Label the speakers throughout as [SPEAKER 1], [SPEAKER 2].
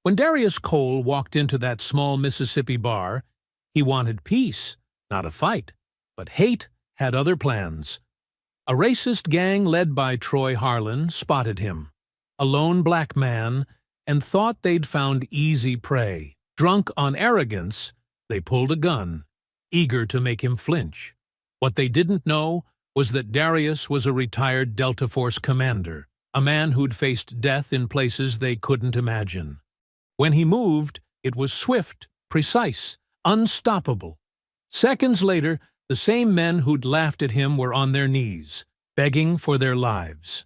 [SPEAKER 1] When Darius Cole walked into that small Mississippi bar, he wanted peace, not a fight, but hate had other plans. A racist gang led by Troy Harlan spotted him, a lone black man, and thought they'd found easy prey. Drunk on arrogance, they pulled a gun, eager to make him flinch. What they didn't know was that Darius was a retired Delta Force commander, a man who'd faced death in places they couldn't imagine. When he moved, it was swift, precise, unstoppable. Seconds later, the same men who'd laughed at him were on their knees, begging for their lives.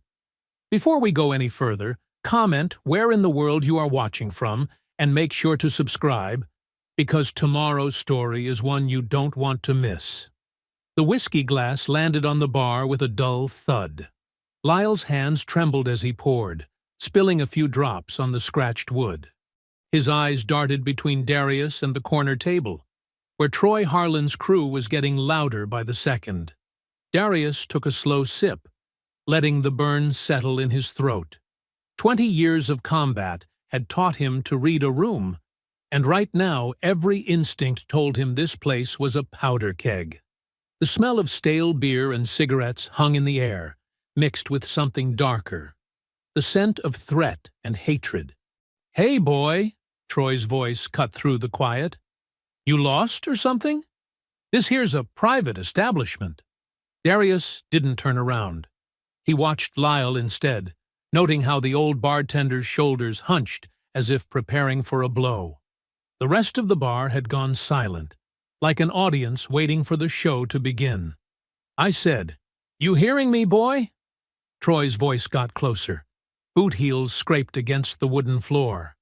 [SPEAKER 1] Before we go any further, comment where in the world you are watching from and make sure to subscribe, because tomorrow's story is one you don't want to miss. The whiskey glass landed on the bar with a dull thud. Lyle's hands trembled as he poured, spilling a few drops on the scratched wood. His eyes darted between Darius and the corner table, where Troy Harlan's crew was getting louder by the second. Darius took a slow sip, letting the burn settle in his throat. 20 years of combat had taught him to read a room, and right now every instinct told him this place was a powder keg. The smell of stale beer and cigarettes hung in the air, mixed with something darker, the scent of threat and hatred. "Hey, boy," Troy's voice cut through the quiet. "You lost or something? This here's a private establishment." Darius didn't turn around. He watched Lyle instead, noting how the old bartender's shoulders hunched as if preparing for a blow. The rest of the bar had gone silent, like an audience waiting for the show to begin. "I said, you hearing me, boy?" Troy's voice got closer. Boot heels scraped against the wooden floor.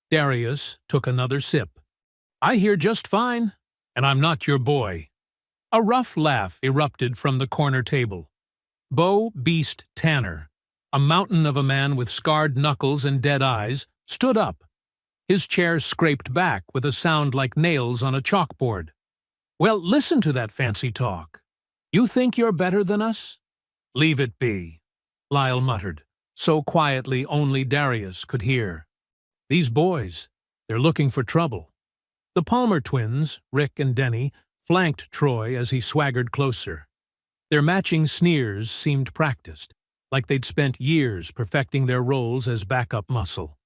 [SPEAKER 1] Darius took another sip. "I hear just fine, and I'm not your boy." A rough laugh erupted from the corner table. Bo Beast Tanner, a mountain of a man with scarred knuckles and dead eyes, stood up. His chair scraped back with a sound like nails on a chalkboard. "Well, listen to that fancy talk. You think you're better than us?" "Leave it be," Lyle muttered, so quietly only Darius could hear. "These boys, they're looking for trouble." The Palmer twins, Rick and Denny, flanked Troy as he swaggered closer. Their matching sneers seemed practiced, like they'd spent years perfecting their roles as backup muscle.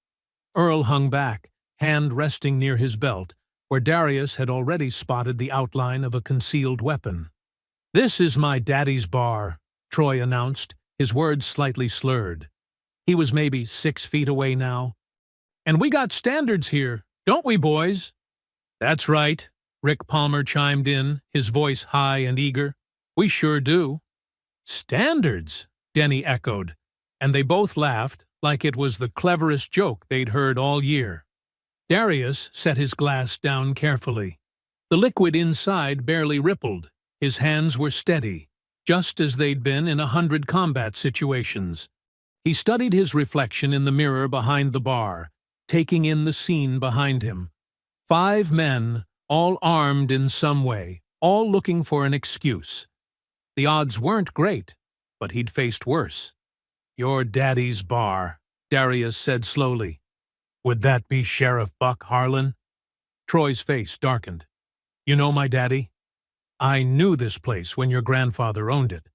[SPEAKER 1] Earl hung back, hand resting near his belt, where Darius had already spotted the outline of a concealed weapon. "This is my daddy's bar," Troy announced, his words slightly slurred. He was maybe 6 feet away now. "And we got standards here, don't we, boys?" "That's right," Rick Palmer chimed in, his voice high and eager. "We sure do." "Standards," Denny echoed, and they both laughed like it was the cleverest joke they'd heard all year. Darius set his glass down carefully. The liquid inside barely rippled. His hands were steady, just as they'd been in 100 combat situations. He studied his reflection in the mirror behind the bar, taking in the scene behind him. 5 men, all armed in some way, all looking for an excuse. The odds weren't great, but he'd faced worse. "Your daddy's bar," Darius said slowly. "Would that be Sheriff Buck Harlan?" Troy's face darkened. "You know my daddy? I knew this place when your grandfather owned it."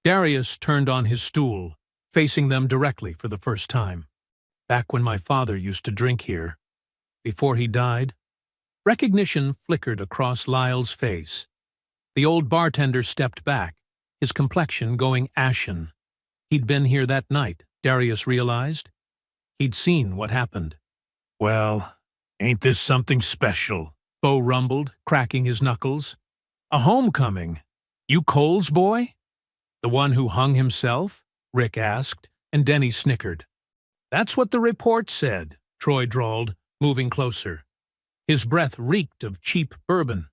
[SPEAKER 1] Darius turned on his stool, facing them directly for the first time. "Back when my father used to drink here, before he died." Recognition flickered across Lyle's face. The old bartender stepped back, his complexion going ashen. He'd been here that night, Darius realized. He'd seen what happened. "Well, ain't this something special?" Bo rumbled, cracking his knuckles. "A homecoming. You Cole's boy?" "The one who hung himself?" Rick asked, and Denny snickered. "That's what the report said," Troy drawled, moving closer. His breath reeked of cheap bourbon.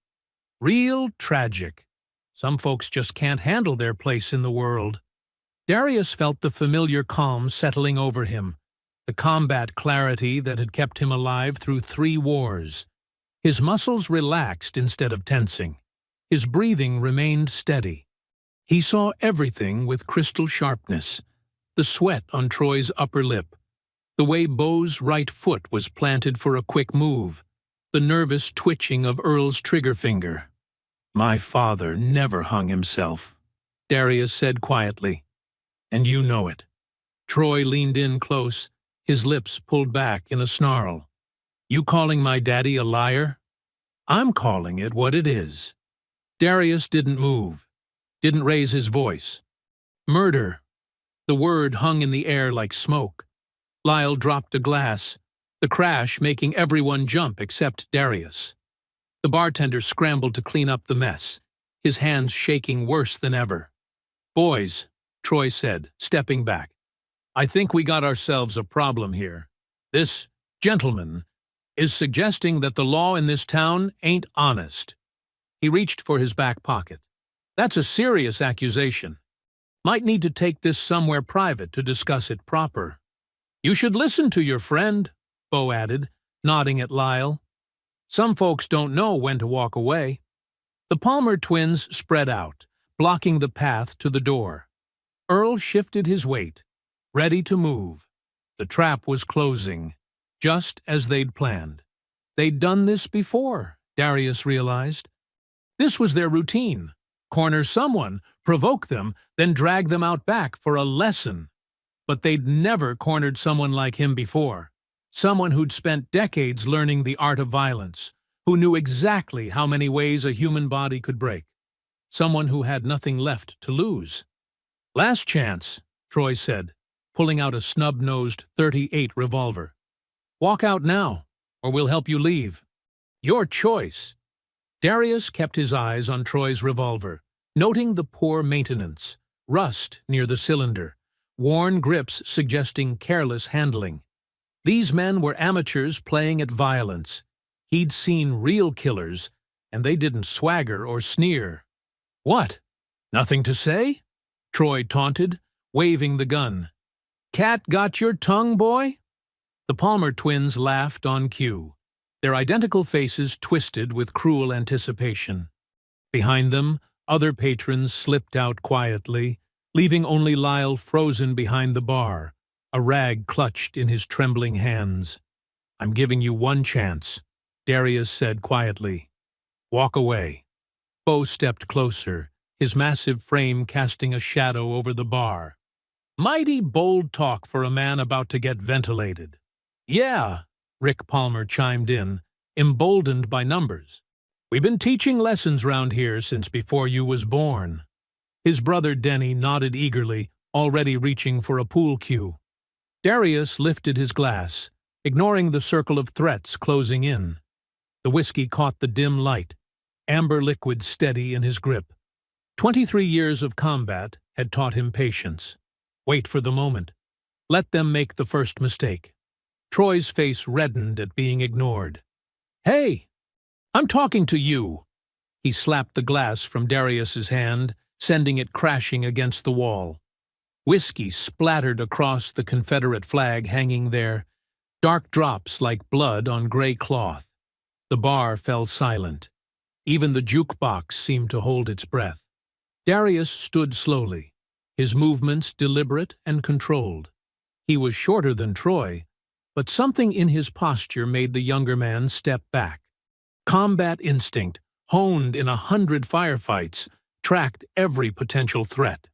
[SPEAKER 1] "Real tragic. Some folks just can't handle their place in the world." Darius felt the familiar calm settling over him, the combat clarity that had kept him alive through 3 wars. His muscles relaxed instead of tensing. His breathing remained steady. He saw everything with crystal sharpness, the sweat on Troy's upper lip, The way Beau's right foot was planted for a quick move, the nervous twitching of Earl's trigger finger. "My father never hung himself," Darius said quietly. "And you know it." Troy leaned in close, his lips pulled back in a snarl. "You calling my daddy a liar?" "I'm calling it what it is." Darius didn't move, didn't raise his voice. "Murder." The word hung in the air like smoke. Lyle dropped a glass, the crash making everyone jump except Darius. The bartender scrambled to clean up the mess, his hands shaking worse than ever. "Boys," Troy said, stepping back, "I think we got ourselves a problem here. This gentleman is suggesting that the law in this town ain't honest." He reached for his back pocket. "That's a serious accusation. Might need to take this somewhere private to discuss it proper." "You should listen to your friend," Beau added, nodding at Lyle. "Some folks don't know when to walk away." The Palmer twins spread out, blocking the path to the door. Earl shifted his weight, ready to move. The trap was closing, just as they'd planned. They'd done this before, Darius realized. This was their routine. Corner someone, provoke them, then drag them out back for a lesson. But they'd never cornered someone like him before. Someone who'd spent decades learning the art of violence, who knew exactly how many ways a human body could break. Someone who had nothing left to lose. "Last chance," Troy said, pulling out a snub-nosed .38 revolver. "Walk out now, or we'll help you leave. Your choice." Darius kept his eyes on Troy's revolver, noting the poor maintenance, rust near the cylinder, worn grips suggesting careless handling. These men were amateurs playing at violence. He'd seen real killers, and they didn't swagger or sneer. "What? Nothing to say?" Troy taunted, waving the gun. "Cat got your tongue, boy?" The Palmer twins laughed on cue, their identical faces twisted with cruel anticipation. Behind them, other patrons slipped out quietly, leaving only Lyle frozen behind the bar, a rag clutched in his trembling hands. "I'm giving you one chance," Darius said quietly. "Walk away." Beau stepped closer, his massive frame casting a shadow over the bar. Mighty bold talk for a man about to get ventilated. "Yeah," Rick Palmer chimed in, emboldened by numbers. "We been teaching lessons round here since before you was born." His brother Denny nodded eagerly, already reaching for a pool cue. Darius lifted his glass, ignoring the circle of threats closing in. The whiskey caught the dim light, amber liquid steady in his grip. 23 years of combat had taught him patience. Wait for the moment. Let them make the first mistake. Troy's face reddened at being ignored. "Hey! I'm talking to you!" He slapped the glass from Darius's hand, sending it crashing against the wall. Whiskey splattered across the Confederate flag hanging there, dark drops like blood on gray cloth. The bar fell silent. Even the jukebox seemed to hold its breath. Darius stood slowly, his movements deliberate and controlled. He was shorter than Troy, but something in his posture made the younger man step back. Combat instinct, honed in 100 firefights, tracked every potential threat.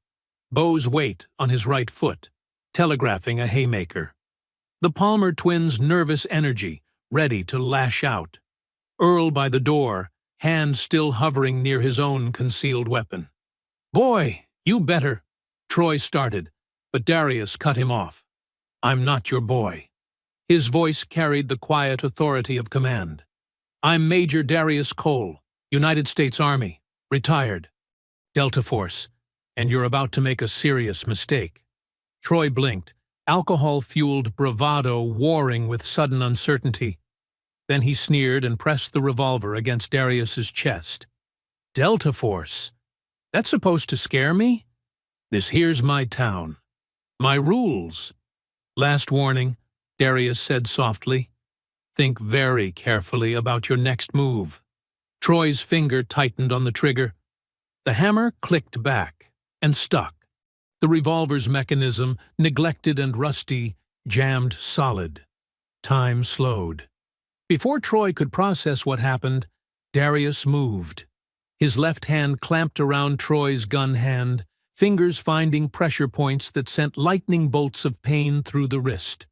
[SPEAKER 1] Beau's weight on his right foot, telegraphing a haymaker. The Palmer twins' nervous energy, ready to lash out. Earl by the door, hand still hovering near his own concealed weapon. "Boy, you better," Troy started, but Darius cut him off. "I'm not your boy." His voice carried the quiet authority of command. "I'm Major Darius Cole, United States Army, retired. Delta Force, and you're about to make a serious mistake." Troy blinked, alcohol-fueled bravado warring with sudden uncertainty. Then he sneered and pressed the revolver against Darius's chest. "Delta Force? That's supposed to scare me? This here's my town. My rules." "Last warning," Darius said softly. "Think very carefully about your next move." Troy's finger tightened on the trigger. The hammer clicked back and stuck. The revolver's mechanism, neglected and rusty, jammed solid. Time slowed. Before Troy could process what happened, Darius moved. His left hand clamped around Troy's gun hand, fingers finding pressure points that sent lightning bolts of pain through the wrist.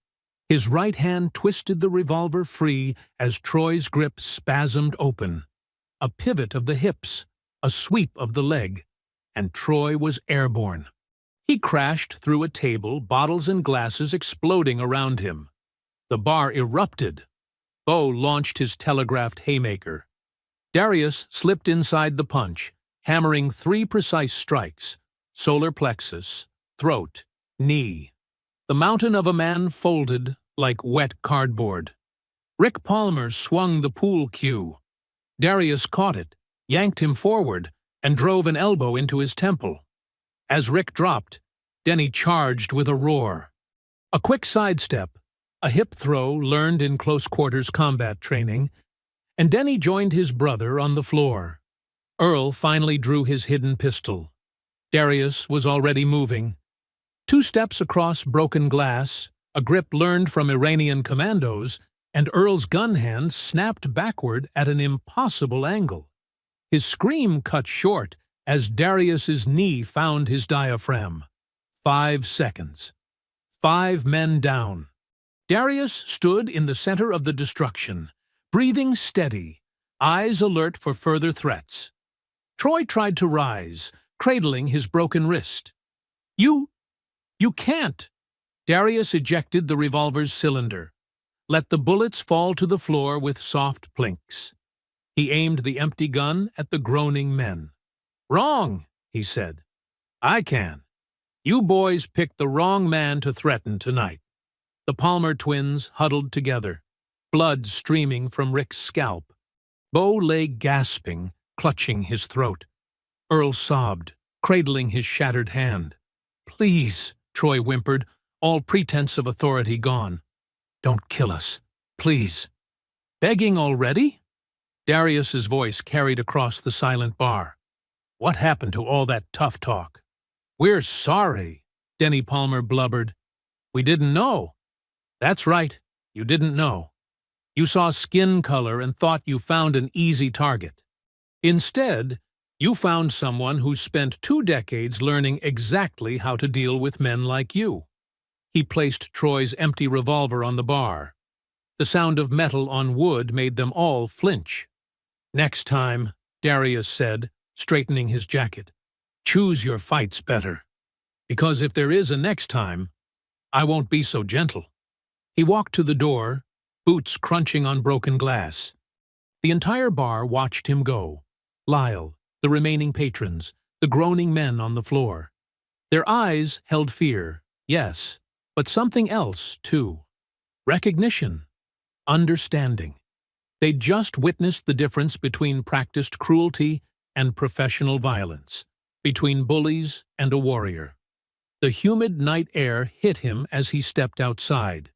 [SPEAKER 1] His right hand twisted the revolver free as Troy's grip spasmed open. A pivot of the hips, a sweep of the leg, and Troy was airborne. He crashed through a table, bottles and glasses exploding around him. The bar erupted. Bo launched his telegraphed haymaker. Darius slipped inside the punch, hammering 3 precise strikes: solar plexus, throat, knee. The mountain of a man folded like wet cardboard. Rick Palmer swung the pool cue. Darius caught it, yanked him forward, and drove an elbow into his temple. As Rick dropped, Denny charged with a roar. A quick sidestep, a hip throw learned in close-quarters combat training, and Denny joined his brother on the floor. Earl finally drew his hidden pistol. Darius was already moving. 2 steps across broken glass, a grip learned from Iranian commandos, and Earl's gun hand snapped backward at an impossible angle. His scream cut short as Darius's knee found his diaphragm. 5 seconds. 5 men down. Darius stood in the center of the destruction, breathing steady, eyes alert for further threats. Troy tried to rise, cradling his broken wrist. You can't! Darius ejected the revolver's cylinder. Let the bullets fall to the floor with soft plinks. He aimed the empty gun at the groaning men. "Wrong," he said. "I can. You boys picked the wrong man to threaten tonight." The Palmer twins huddled together, blood streaming from Rick's scalp. Bo lay gasping, clutching his throat. Earl sobbed, cradling his shattered hand. "Please," Troy whimpered, all pretense of authority gone. "Don't kill us. Please." "Begging already?" Darius's voice carried across the silent bar. "What happened to all that tough talk?" "We're sorry," Denny Palmer blubbered. "We didn't know." "That's right, you didn't know. You saw skin color and thought you found an easy target. Instead, you found someone who spent 2 decades learning exactly how to deal with men like you." He placed Troy's empty revolver on the bar. The sound of metal on wood made them all flinch. "Next time," Darius said, straightening his jacket, "choose your fights better. Because if there is a next time, I won't be so gentle." He walked to the door, boots crunching on broken glass. The entire bar watched him go. Lyle, the remaining patrons, the groaning men on the floor. Their eyes held fear, yes, but something else, too. Recognition. Understanding. They'd just witnessed the difference between practiced cruelty and professional violence, between bullies and a warrior. The humid night air hit him as he stepped outside.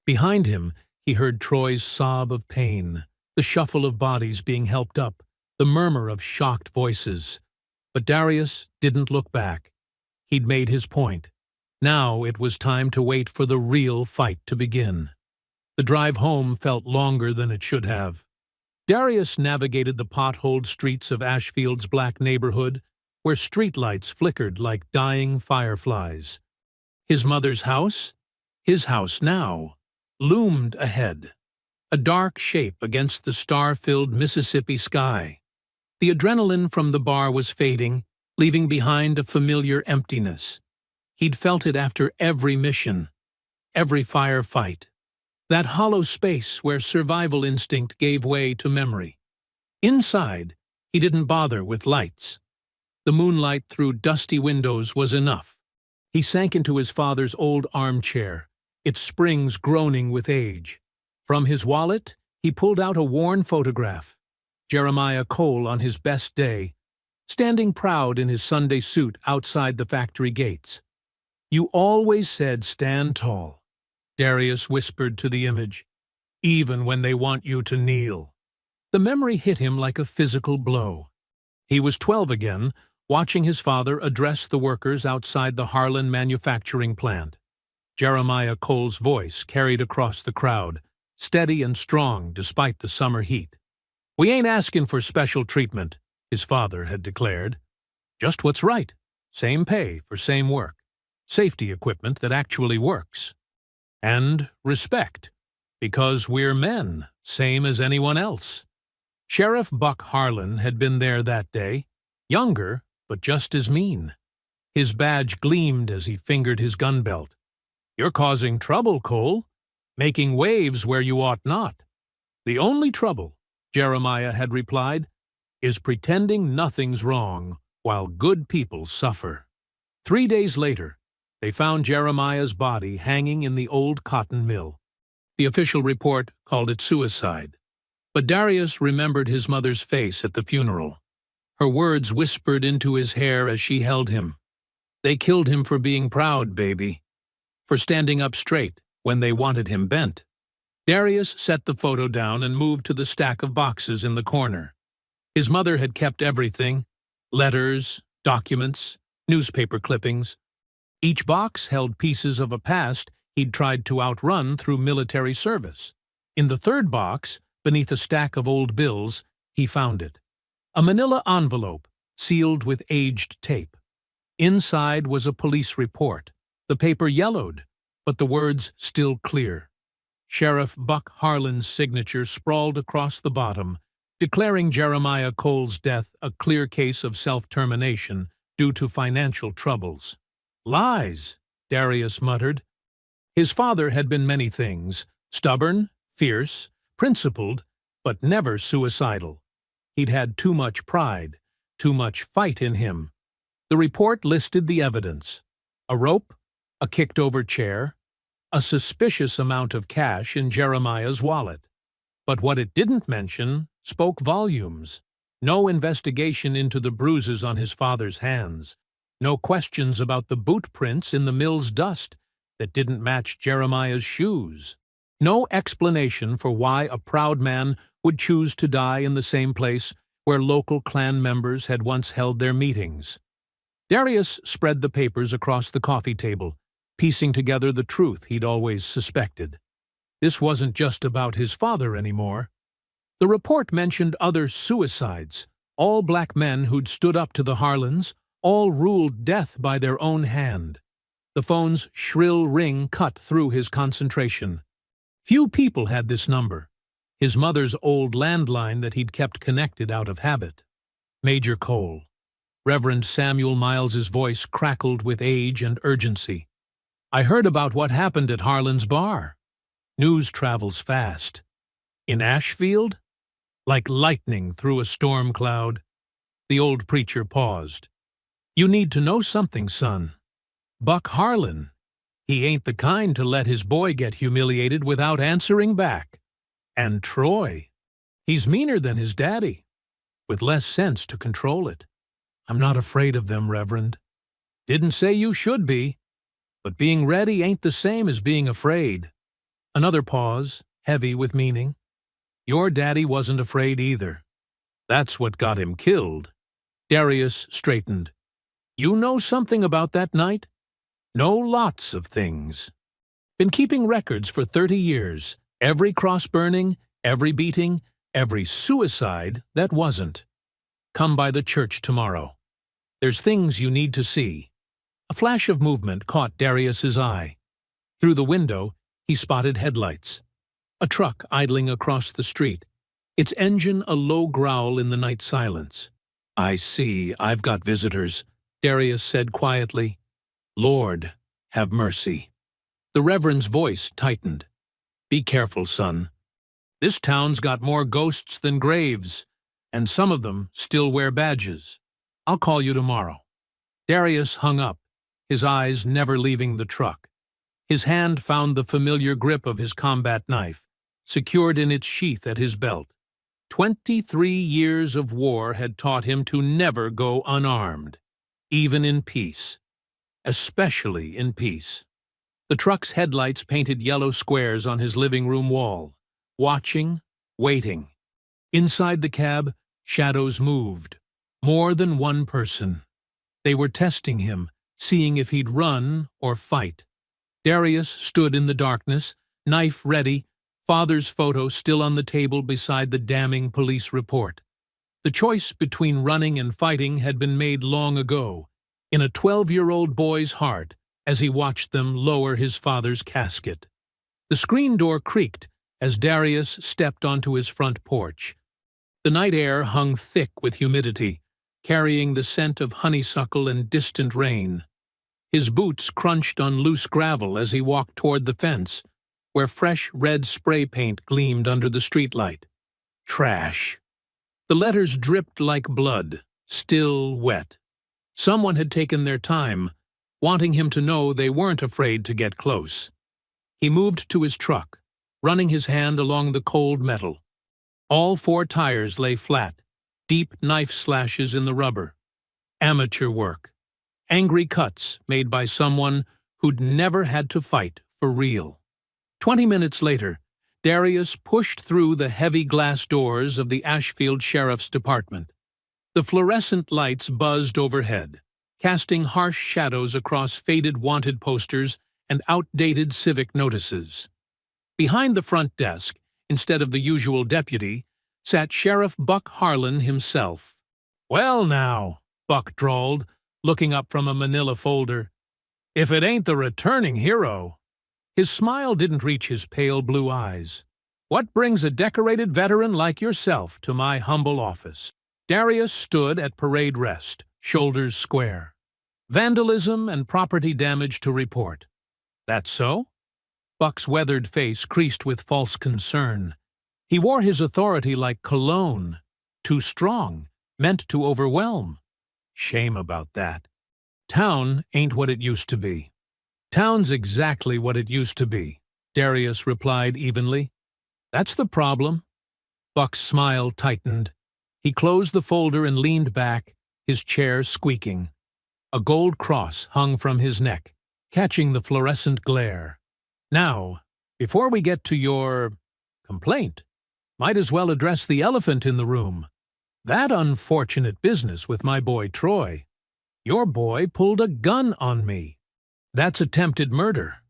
[SPEAKER 1] Behind him, he heard Troy's sob of pain, the shuffle of bodies being helped up, the murmur of shocked voices. But Darius didn't look back. He'd made his point. Now it was time to wait for the real fight to begin. The drive home felt longer than it should have. Darius navigated the potholed streets of Ashfield's black neighborhood, where streetlights flickered like dying fireflies. His mother's house, his house now, loomed ahead, a dark shape against the star-filled Mississippi sky. The adrenaline from the bar was fading, leaving behind a familiar emptiness. He'd felt it after every mission, every firefight. That hollow space where survival instinct gave way to memory. Inside, he didn't bother with lights. The moonlight through dusty windows was enough. He sank into his father's old armchair, its springs groaning with age. From his wallet, he pulled out a worn photograph. Jeremiah Cole on his best day, standing proud in his Sunday suit outside the factory gates. "You always said stand tall," Darius whispered to the image, "even when they want you to kneel." The memory hit him like a physical blow. He was 12 again, watching his father address the workers outside the Harlan manufacturing plant. Jeremiah Cole's voice carried across the crowd, steady and strong despite the summer heat. "We ain't asking for special treatment," his father had declared. "Just what's right. Same pay for same work. Safety equipment that actually works. And respect, because we're men, same as anyone else." Sheriff Buck Harlan had been there that day, younger, but just as mean. His badge gleamed as he fingered his gun belt. "You're causing trouble, Cole. Making waves where you ought not." "The only trouble," Jeremiah had replied, "is pretending nothing's wrong while good people suffer." 3 days later, they found Jeremiah's body hanging in the old cotton mill. The official report called it suicide. But Darius remembered his mother's face at the funeral. Her words whispered into his hair as she held him. "They killed him for being proud, baby. For standing up straight when they wanted him bent." Darius set the photo down and moved to the stack of boxes in the corner. His mother had kept everything: letters, documents, newspaper clippings. Each box held pieces of a past he'd tried to outrun through military service. In the third box, beneath a stack of old bills, he found it. A manila envelope, sealed with aged tape. Inside was a police report, the paper yellowed, but the words still clear. Sheriff Buck Harlan's signature sprawled across the bottom, declaring Jeremiah Cole's death a clear case of self-termination due to financial troubles. "Lies," Darius muttered. His father had been many things: stubborn, fierce, principled, but never suicidal. He'd had too much pride, too much fight in him. The report listed the evidence: a rope, a kicked-over chair, a suspicious amount of cash in Jeremiah's wallet. But what it didn't mention spoke volumes. No investigation into the bruises on his father's hands. No questions about the boot prints in the mill's dust that didn't match Jeremiah's shoes. No explanation for why a proud man would choose to die in the same place where local clan members had once held their meetings. Darius spread the papers across the coffee table, piecing together the truth he'd always suspected. This wasn't just about his father anymore. The report mentioned other suicides, all black men who'd stood up to the Harlans, all ruled death by their own hand. The phone's shrill ring cut through his concentration. Few people had this number, his mother's old landline that he'd kept connected out of habit. Major Cole. Reverend Samuel Miles's voice crackled with age and urgency. "I heard about what happened at Harlan's bar. News travels fast. In Ashfield? Like lightning through a storm cloud." The old preacher paused. "You need to know something, son. Buck Harlan, he ain't the kind to let his boy get humiliated without answering back. And Troy, he's meaner than his daddy, with less sense to control it. I'm not afraid of them, Reverend. Didn't say you should be, but being ready ain't the same as being afraid." Another pause, heavy with meaning. "Your daddy wasn't afraid either. That's what got him killed." Darius straightened. "You know something about that night?" "Know lots of things. Been keeping records for 30 years. Every cross-burning, every beating, every suicide that wasn't. Come by the church tomorrow. There's things you need to see." A flash of movement caught Darius's eye. Through the window, he spotted headlights. A truck idling across the street, its engine a low growl in the night silence. "I see, I've got visitors," Darius said quietly. "Lord, have mercy." The Reverend's voice tightened. "Be careful, son. This town's got more ghosts than graves, and some of them still wear badges. I'll call you tomorrow." Darius hung up, his eyes never leaving the truck. His hand found the familiar grip of his combat knife, secured in its sheath at his belt. 23 years of war had taught him to never go unarmed, even in peace. Especially in peace. The truck's headlights painted yellow squares on his living room wall, watching, waiting. Inside the cab, shadows moved. More than one person. They were testing him, seeing if he'd run or fight. Darius stood in the darkness, knife ready, father's photo still on the table beside the damning police report. The choice between running and fighting had been made long ago, in a 12-year-old boy's heart, as he watched them lower his father's casket. The screen door creaked as Darius stepped onto his front porch. The night air hung thick with humidity, carrying the scent of honeysuckle and distant rain. His boots crunched on loose gravel as he walked toward the fence, where fresh red spray paint gleamed under the streetlight. Trash. The letters dripped like blood, still wet. Someone had taken their time, wanting him to know they weren't afraid to get close. He moved to his truck, running his hand along the cold metal. All 4 tires lay flat, deep knife slashes in the rubber. Amateur work. Angry cuts made by someone who'd never had to fight for real. 20 minutes later, Darius pushed through the heavy glass doors of the Ashfield Sheriff's Department. The fluorescent lights buzzed overhead, casting harsh shadows across faded wanted posters and outdated civic notices. Behind the front desk, instead of the usual deputy, sat Sheriff Buck Harlan himself. "Well now," Buck drawled, looking up from a manila folder, "if it ain't the returning hero." His smile didn't reach his pale blue eyes. "What brings a decorated veteran like yourself to my humble office?" Darius stood at parade rest, shoulders square. Vandalism and property damage to report. "That so?" Buck's weathered face creased with false concern. He wore his authority like cologne, too strong, meant to overwhelm. Shame about that. "Town ain't what it used to be." "Town's exactly what it used to be," Darius replied evenly. "That's the problem." Buck's smile tightened. He closed the folder and leaned back, his chair squeaking. A gold cross hung from his neck, catching the fluorescent glare. "Now, before we get to your complaint, might as well address the elephant in the room. That unfortunate business with my boy Troy. Your boy pulled a gun on me. That's attempted murder.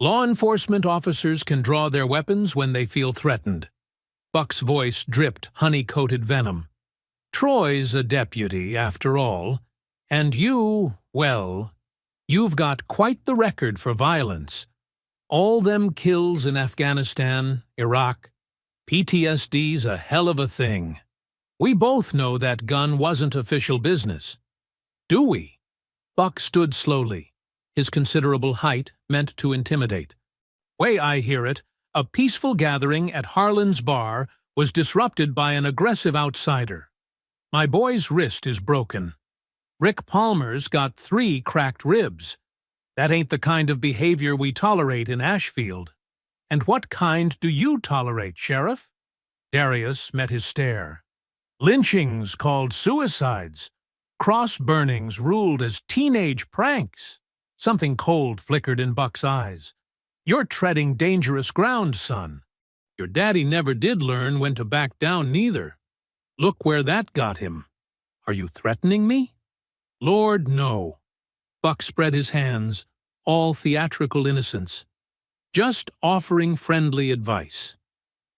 [SPEAKER 1] Law enforcement officers can draw their weapons when they feel threatened." Buck's voice dripped honey-coated venom. "Troy's a deputy, after all, and you, well, you've got quite the record for violence. All them kills in Afghanistan, Iraq. PTSD's a hell of a thing. We both know that gun wasn't official business. Do we?" Buck stood slowly, his considerable height meant to intimidate. "Way I hear it, a peaceful gathering at Harlan's bar was disrupted by an aggressive outsider. My boy's wrist is broken. Rick Palmer's got 3 cracked ribs. That ain't the kind of behavior we tolerate in Ashfield. And what kind do you tolerate, Sheriff?" Darius met his stare. "Lynchings called suicides. Cross-burnings ruled as teenage pranks." Something cold flickered in Buck's eyes. "You're treading dangerous ground, son. Your daddy never did learn when to back down neither. Look where that got him. Are you threatening me?" "Lord, no." Buck spread his hands, all theatrical innocence. "Just offering friendly advice.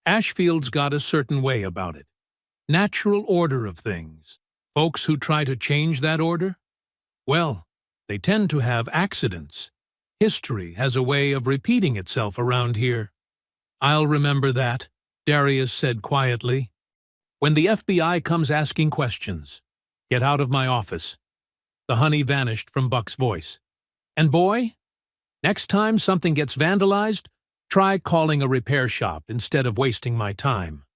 [SPEAKER 1] Ashfield's got a certain way about it. Natural order of things. Folks who try to change that order, well, they tend to have accidents. History has a way of repeating itself around here." "I'll remember that," Darius said quietly. "When the FBI comes asking questions, get out of my office." The honey vanished from Buck's voice. "And boy, next time something gets vandalized, try calling a repair shop instead of wasting my time."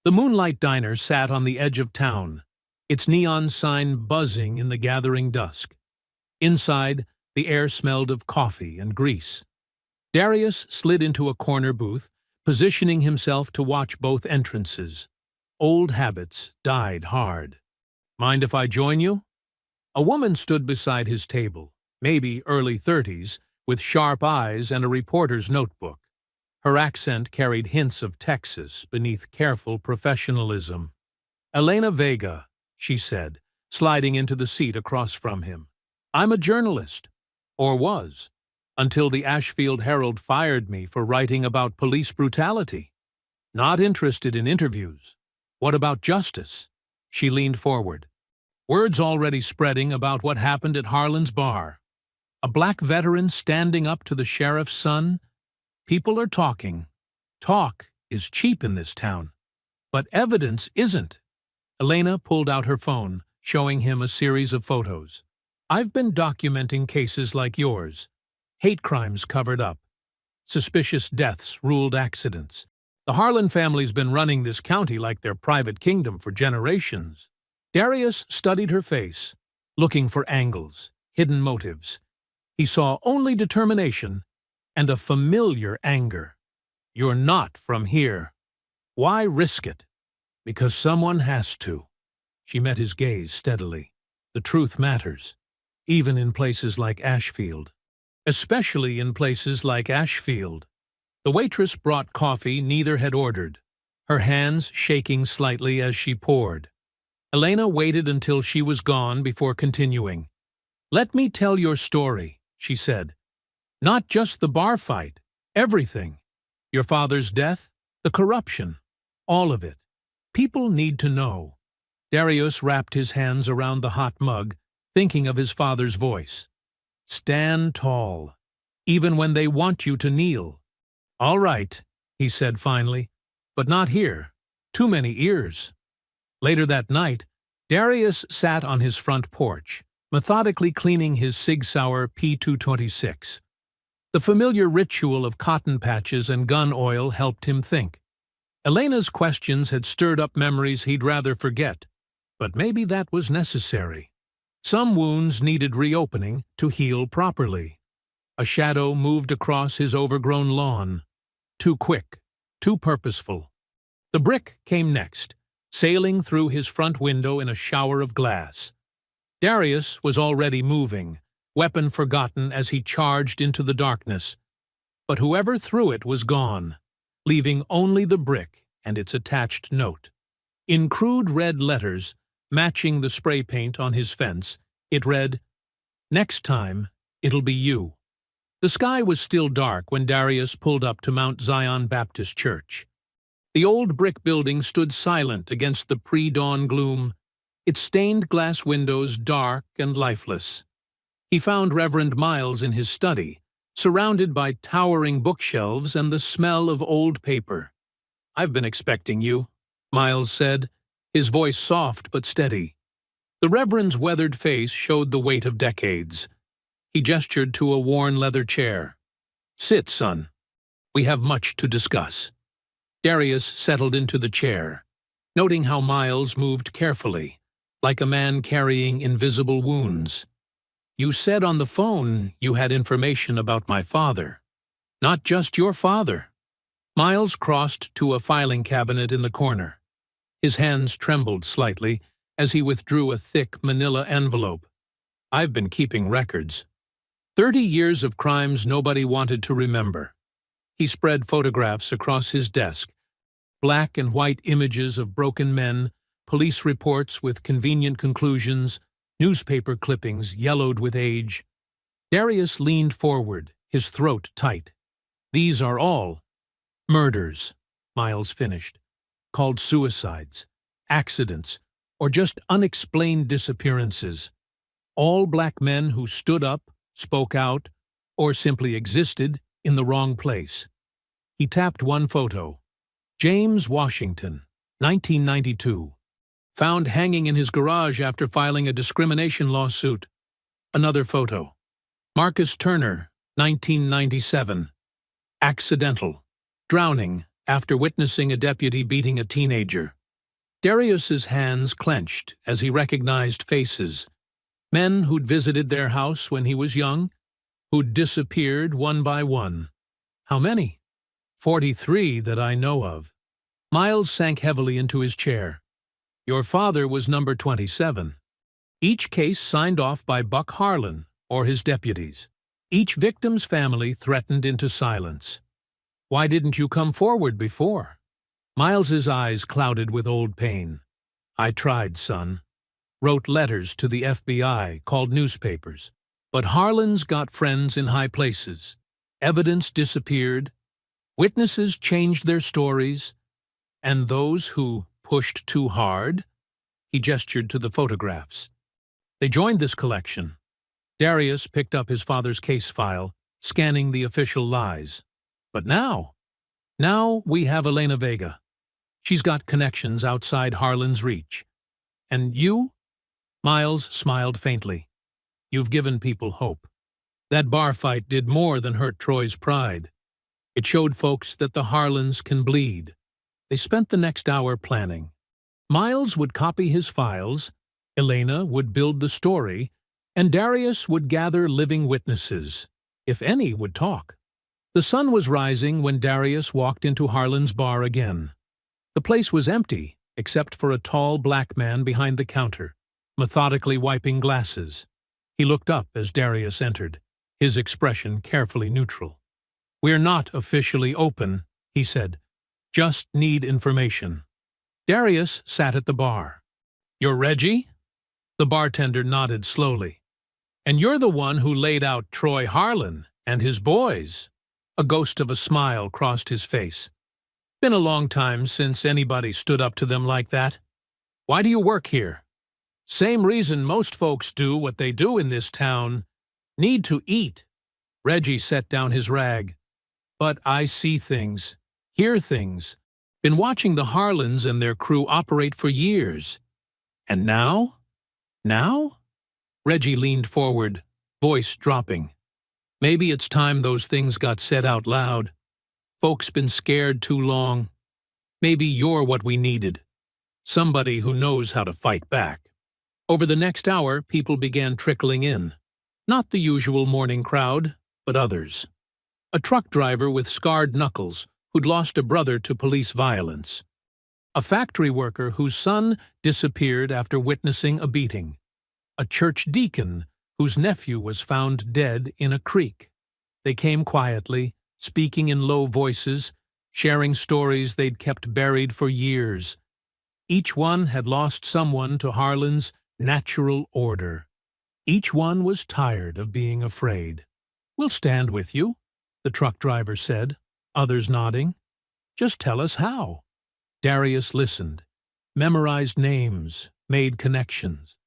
[SPEAKER 1] The Moonlight Diner sat on the edge of town, its neon sign buzzing in the gathering dusk. Inside, the air smelled of coffee and grease. Darius slid into a corner booth, positioning himself to watch both entrances. Old habits died hard. "Mind if I join you?" A woman stood beside his table, maybe early 30s, with sharp eyes and a reporter's notebook. Her accent carried hints of Texas beneath careful professionalism. "Elena Vega," she said, sliding into the seat across from him. "I'm a journalist. Or was. until the Ashfield Herald fired me for writing about police brutality. Not interested in interviews. What about justice? She leaned forward. Word's already spreading about what happened at Harlan's bar. A black veteran standing up to the sheriff's son. People are talking. Talk is cheap in this town. But evidence isn't. Elena pulled out her phone, showing him a series of photos. I've been documenting cases like yours. Hate crimes covered up. Suspicious deaths ruled accidents. The Harlan family's been running this county like their private kingdom for generations. Darius studied her face, looking for angles, hidden motives. He saw only determination and a familiar anger. You're not from here. Why risk it? Because someone has to. She met his gaze steadily. The truth matters, even in places like Ashfield. Especially in places like Ashfield. The waitress brought coffee neither had ordered, her hands shaking slightly as she poured. Elena waited until she was gone before continuing. Let me tell your story, she said. Not just the bar fight, everything. Your father's death, the corruption, all of it. People need to know. Darius wrapped his hands around the hot mug, thinking of his father's voice. Stand tall, even when they want you to kneel. All right, he said finally, but not here. Too many ears. Later that night, Darius sat on his front porch, methodically cleaning his Sig Sauer P226. The familiar ritual of cotton patches and gun oil helped him think. Elena's questions had stirred up memories he'd rather forget, but maybe that was necessary. Some wounds needed reopening to heal properly. A shadow moved across his overgrown lawn. Too quick, too purposeful. The brick came next, sailing through his front window in a shower of glass. Darius was already moving, weapon forgotten as he charged into the darkness. But whoever threw it was gone, leaving only the brick and its attached note. In crude red letters, matching the spray paint on his fence, it read, "Next time, it'll be you." The sky was still dark when Darius pulled up to Mount Zion Baptist Church. The old brick building stood silent against the pre-dawn gloom, its stained glass windows dark and lifeless. He found Reverend Miles in his study, surrounded by towering bookshelves and the smell of old paper. "I've been expecting you," Miles said, his voice soft but steady. The Reverend's weathered face showed the weight of decades. He gestured to a worn leather chair. "Sit, son. We have much to discuss." Darius settled into the chair, noting how Miles moved carefully, like a man carrying invisible wounds. "You said on the phone you had information about my father. Not just your father." Miles crossed to a filing cabinet in the corner. His hands trembled slightly as he withdrew a thick manila envelope. "I've been keeping records. 30 years of crimes nobody wanted to remember." He spread photographs across his desk, black and white images of broken men, police reports with convenient conclusions, newspaper clippings yellowed with age. Darius leaned forward, his throat tight. "These are all murders," Miles finished, "called suicides, accidents, or just unexplained disappearances. All black men who stood up, spoke out, or simply existed in the wrong place." He tapped one photo. James Washington, 1992. Found hanging in his garage after filing a discrimination lawsuit. Another photo. Marcus Turner, 1997. Accidental. Drowning after witnessing a deputy beating a teenager. Darius's hands clenched as he recognized faces. Men who'd visited their house when he was young, who'd disappeared one by one. How many? 43 that I know of. Miles sank heavily into his chair. Your father was number 27. Each case signed off by Buck Harlan or his deputies. Each victim's family threatened into silence. Why didn't you come forward before? Miles's eyes clouded with old pain. I tried, son. Wrote letters to the FBI, called newspapers. But Harlan's got friends in high places. Evidence disappeared. Witnesses changed their stories. And those who pushed too hard? He gestured to the photographs. They joined this collection. Darius picked up his father's case file, scanning the official lies. But now we have Elena Vega. She's got connections outside Harlan's reach. And you? Miles smiled faintly. You've given people hope. That bar fight did more than hurt Troy's pride. It showed folks that the Harlans can bleed. They spent the next hour planning. Miles would copy his files, Elena would build the story, and Darius would gather living witnesses, if any would talk. The sun was rising when Darius walked into Harlan's bar again. The place was empty, except for a tall black man behind the counter, methodically wiping glasses. He looked up as Darius entered, his expression carefully neutral. "We're not officially open," he said. "Just need information." Darius sat at the bar. "You're Reggie?" The bartender nodded slowly. "And you're the one who laid out Troy Harlan and his boys." A ghost of a smile crossed his face. "Been a long time since anybody stood up to them like that. Why do you work here?" "Same reason most folks do what they do in this town. Need to eat." Reggie set down his rag. "But I see things, hear things. Been watching the Harlans and their crew operate for years. And now? Now?" Reggie leaned forward, voice dropping. "Maybe it's time those things got said out loud. Folks been scared too long. Maybe you're what we needed. Somebody who knows how to fight back." Over the next hour, people began trickling in. Not the usual morning crowd, but others. A truck driver with scarred knuckles who'd lost a brother to police violence. A factory worker whose son disappeared after witnessing a beating. A church deacon whose nephew was found dead in a creek. They came quietly, speaking in low voices, sharing stories they'd kept buried for years. Each one had lost someone to Harlan's natural order. Each one was tired of being afraid. "We'll stand with you," the truck driver said, others nodding. "Just tell us how." Darius listened, memorized names, made connections.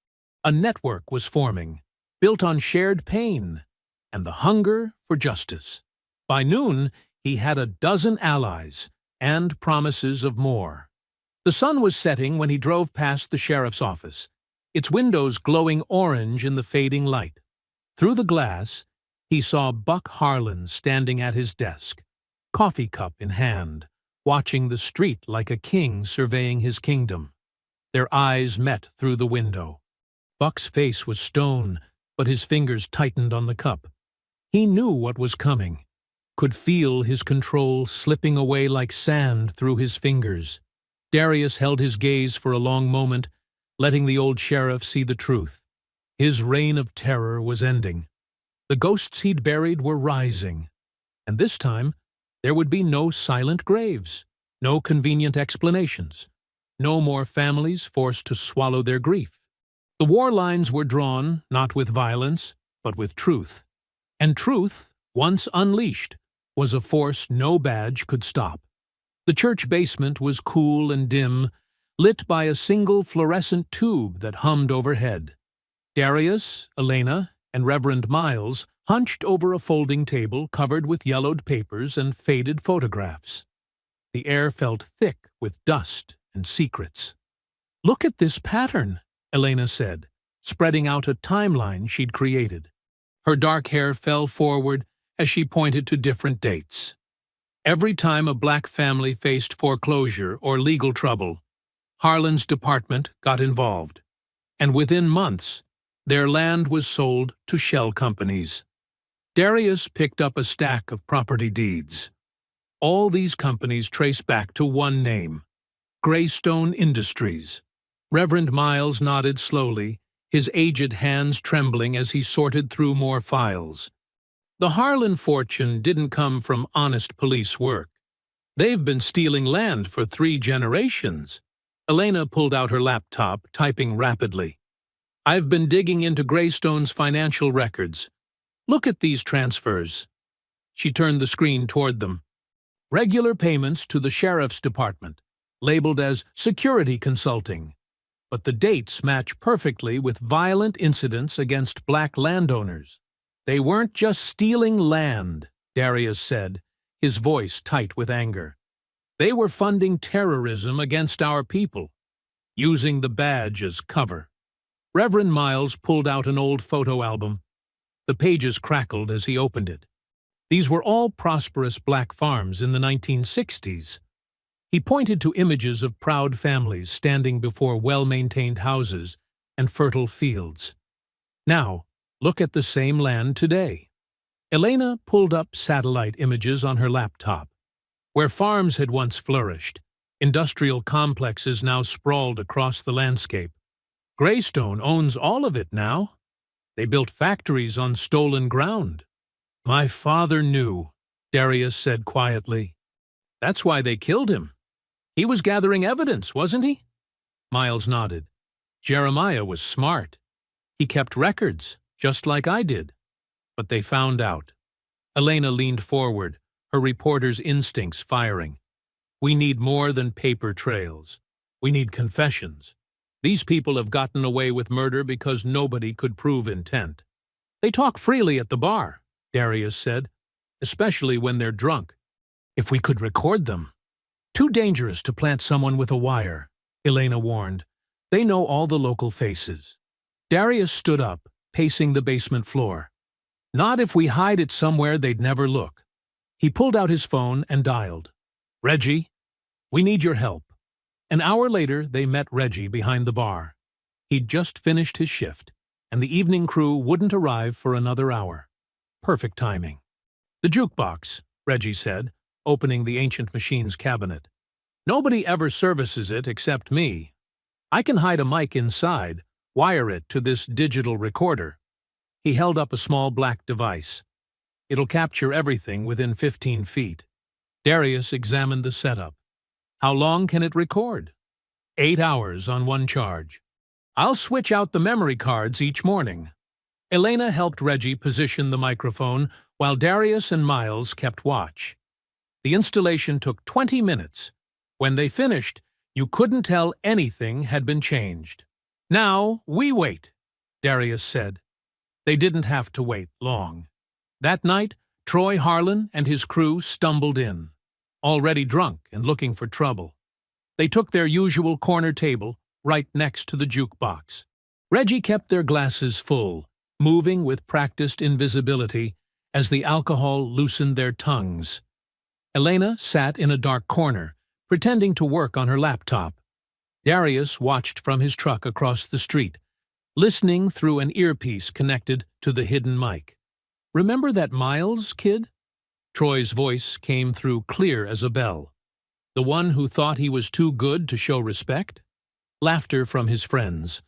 [SPEAKER 1] A network was forming, built on shared pain and the hunger for justice. By noon, he had a dozen allies and promises of more. The sun was setting when he drove past the sheriff's office, its windows glowing orange in the fading light. Through the glass, he saw Buck Harlan standing at his desk, coffee cup in hand, watching the street like a king surveying his kingdom. Their eyes met through the window. Buck's face was stone, but his fingers tightened on the cup. He knew what was coming, could feel his control slipping away like sand through his fingers. Darius held his gaze for a long moment, letting the old sheriff see the truth. His reign of terror was ending. The ghosts he'd buried were rising, and this time there would be no silent graves, no convenient explanations, no more families forced to swallow their grief. The war lines were drawn not with violence, but with truth. And truth, once unleashed, was a force no badge could stop. The church basement was cool and dim, lit by a single fluorescent tube that hummed overhead. Darius, Elena, and Reverend Miles hunched over a folding table covered with yellowed papers and faded photographs. The air felt thick with dust and secrets. "Look at this pattern," Elena said, spreading out a timeline she'd created. Her dark hair fell forward as she pointed to different dates. Every time a black family faced foreclosure or legal trouble, Harlan's department got involved, and within months, their land was sold to shell companies. Darius picked up a stack of property deeds. All these companies trace back to one name, Greystone Industries. Reverend Miles nodded slowly, his aged hands trembling as he sorted through more files. The Harlan fortune didn't come from honest police work. They've been stealing land for 3 generations. Elena pulled out her laptop, typing rapidly. "I've been digging into Greystone's financial records, Look at these transfers. She turned the screen toward them. Regular payments to the sheriff's department, labeled as security consulting. But the dates match perfectly with violent incidents against black landowners. They weren't just stealing land, Darius said, his voice tight with anger. They were funding terrorism against our people, using the badge as cover. Reverend Miles pulled out an old photo album. The pages crackled as he opened it. These were all prosperous black farms in the 1960s. He pointed to images of proud families standing before well-maintained houses and fertile fields. Now, look at the same land today. Elena pulled up satellite images on her laptop. Where farms had once flourished, industrial complexes now sprawled across the landscape. Greystone owns all of it now. They built factories on stolen ground. My father knew, Darius said quietly. That's why they killed him. He was gathering evidence, wasn't he? Miles nodded. Jeremiah was smart. He kept records, just like I did. But they found out. Elena leaned forward, her reporter's instincts firing. We need more than paper trails. We need confessions. These people have gotten away with murder because nobody could prove intent. They talk freely at the bar, Darius said, especially when they're drunk. If we could record them. Too dangerous to plant someone with a wire, Elena warned. They know all the local faces. Darius stood up, pacing the basement floor. Not if we hide it somewhere they'd never look. He pulled out his phone and dialed. Reggie, we need your help. An hour later, they met Reggie behind the bar. He'd just finished his shift, and the evening crew wouldn't arrive for another hour. Perfect timing. The jukebox, Reggie said, opening the ancient machine's cabinet. Nobody ever services it except me. I can hide a mic inside, wire it to this digital recorder. He held up a small black device. It'll capture everything within 15 feet. Darius examined the setup. How long can it record? 8 hours on one charge. I'll switch out the memory cards each morning. Elena helped Reggie position the microphone while Darius and Miles kept watch. The installation took 20 minutes. When they finished, you couldn't tell anything had been changed. Now we wait, Darius said. They didn't have to wait long. That night, Troy Harlan and his crew stumbled in, already drunk and looking for trouble. They took their usual corner table right next to the jukebox. Reggie kept their glasses full, moving with practiced invisibility as the alcohol loosened their tongues. Elena sat in a dark corner, pretending to work on her laptop. Darius watched from his truck across the street, listening through an earpiece connected to the hidden mic. Remember that Miles kid? Troy's voice came through clear as a bell. The one who thought he was too good to show respect? Laughter from his friends.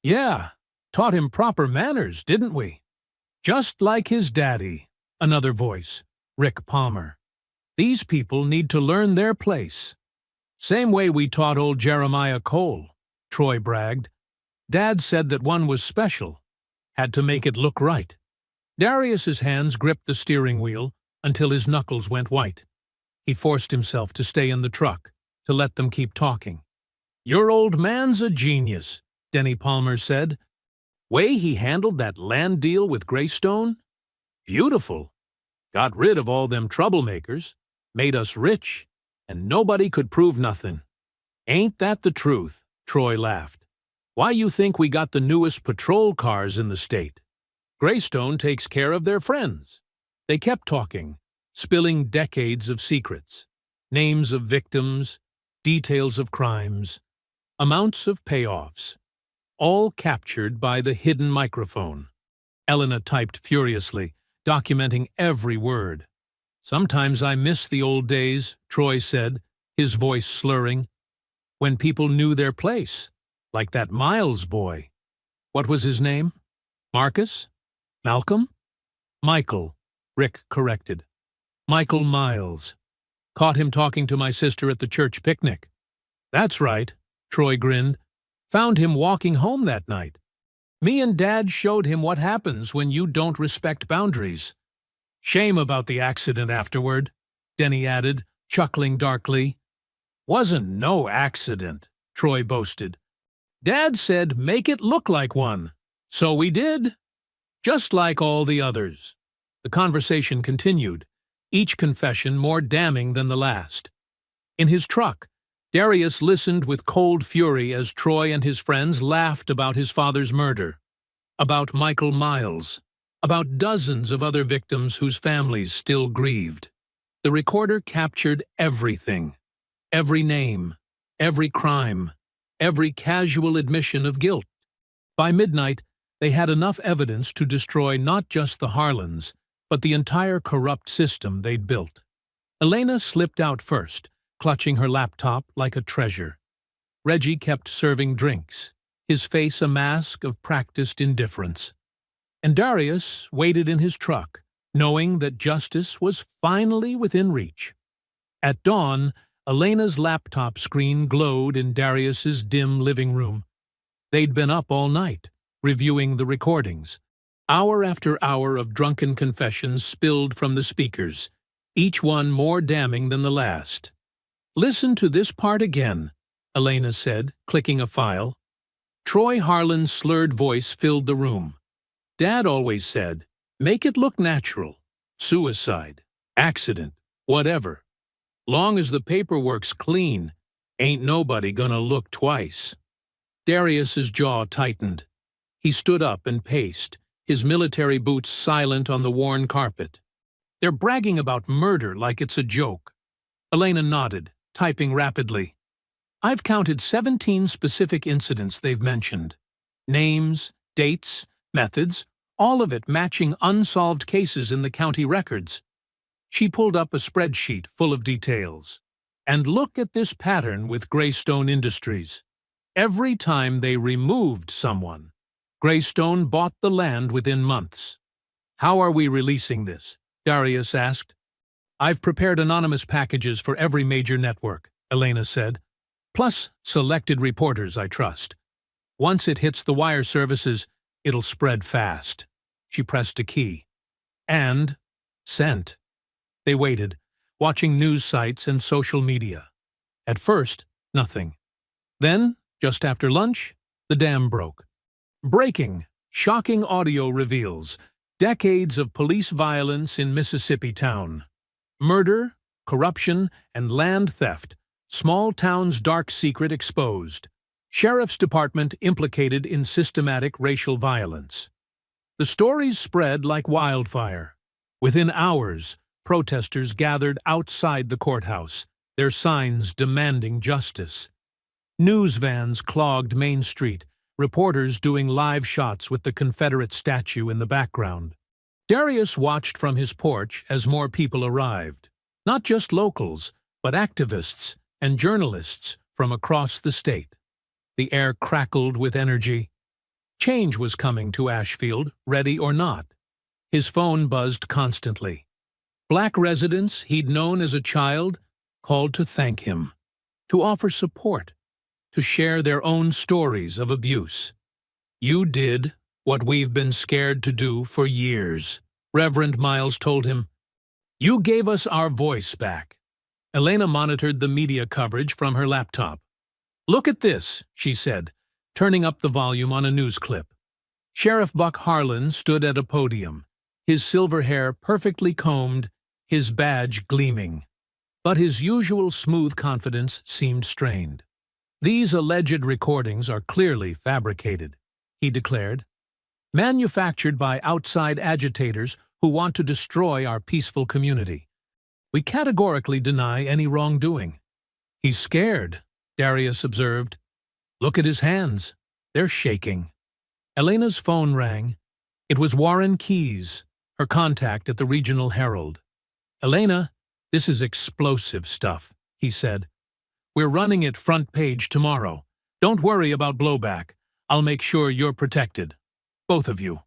[SPEAKER 1] Yeah, taught him proper manners, didn't we? Just like his daddy. Another voice. Rick Palmer. These people need to learn their place. Same way we taught old Jeremiah Cole, Troy bragged. Dad said that one was special. Had to make it look right. Darius's hands gripped the steering wheel until his knuckles went white. He forced himself to stay in the truck, to let them keep talking. Your old man's a genius, Denny Palmer said. Way he handled that land deal with Greystone? Beautiful. Got rid of all them troublemakers, made us rich, and nobody could prove nothing. Ain't that the truth? Troy laughed. Why you think we got the newest patrol cars in the state? Greystone takes care of their friends. They kept talking, spilling decades of secrets, names of victims, details of crimes, amounts of payoffs, all captured by the hidden microphone. Elena typed furiously, documenting every word. Sometimes I miss the old days, Troy said, his voice slurring, when people knew their place, like that Miles boy. What was his name? Marcus? Malcolm? Michael, Rick corrected. Michael Miles. Caught him talking to my sister at the church picnic. That's right, Troy grinned. Found him walking home that night. Me and Dad showed him what happens when you don't respect boundaries. Shame about the accident afterward, Denny added, chuckling darkly. Wasn't no accident, Troy boasted. Dad said make it look like one. So we did. Just like all the others. The conversation continued, each confession more damning than the last. In his truck, Darius listened with cold fury as Troy and his friends laughed about his father's murder, about Michael Miles, about dozens of other victims whose families still grieved. The recorder captured everything, every name, every crime, every casual admission of guilt. By midnight, they had enough evidence to destroy not just the Harlans, but the entire corrupt system they'd built. Elena slipped out first, clutching her laptop like a treasure. Reggie kept serving drinks, his face a mask of practiced indifference. And Darius waited in his truck, knowing that justice was finally within reach. At dawn, Elena's laptop screen glowed in Darius's dim living room. They'd been up all night, reviewing the recordings. Hour after hour of drunken confessions spilled from the speakers, each one more damning than the last. Listen to this part again, Elena said, clicking a file. Troy Harlan's slurred voice filled the room. Dad always said, make it look natural. Suicide, accident, whatever. Long as the paperwork's clean, ain't nobody gonna look twice. Darius's jaw tightened. He stood up and paced, his military boots silent on the worn carpet. They're bragging about murder like it's a joke. Elena nodded, typing rapidly. I've counted 17 specific incidents they've mentioned. Names, dates, methods, all of it matching unsolved cases in the county records. She pulled up a spreadsheet full of details. And look at this pattern with Greystone Industries. Every time they removed someone, Greystone bought the land within months. How are we releasing this? Darius asked. I've prepared anonymous packages for every major network, Elena said. Plus selected reporters I trust. Once it hits the wire services, it'll spread fast. She pressed a key. And sent. They waited, watching news sites and social media. At first, nothing. Then, just after lunch, the dam broke. Breaking, shocking audio reveals decades of police violence in Mississippi town. Murder, corruption, and land theft. Small town's dark secret exposed. Sheriff's Department implicated in systematic racial violence. The stories spread like wildfire. Within hours, protesters gathered outside the courthouse, their signs demanding justice. News vans clogged Main Street, reporters doing live shots with the Confederate statue in the background. Darius watched from his porch as more people arrived. Not just locals, but activists and journalists from across the state. The air crackled with energy. Change was coming to Ashfield, ready or not. His phone buzzed constantly. Black residents he'd known as a child called to thank him, to offer support, to share their own stories of abuse. You did what we've been scared to do for years, Reverend Miles told him. You gave us our voice back. Elena monitored the media coverage from her laptop. Look at this, she said, turning up the volume on a news clip. Sheriff Buck Harlan stood at a podium, his silver hair perfectly combed, his badge gleaming. But his usual smooth confidence seemed strained. These alleged recordings are clearly fabricated, he declared. Manufactured by outside agitators who want to destroy our peaceful community. We categorically deny any wrongdoing. He's scared, Darius observed. Look at his hands. They're shaking. Elena's phone rang. It was Warren Keyes, her contact at the Regional Herald. Elena, this is explosive stuff, he said. We're running it front page tomorrow. Don't worry about blowback. I'll make sure you're protected. Both of you.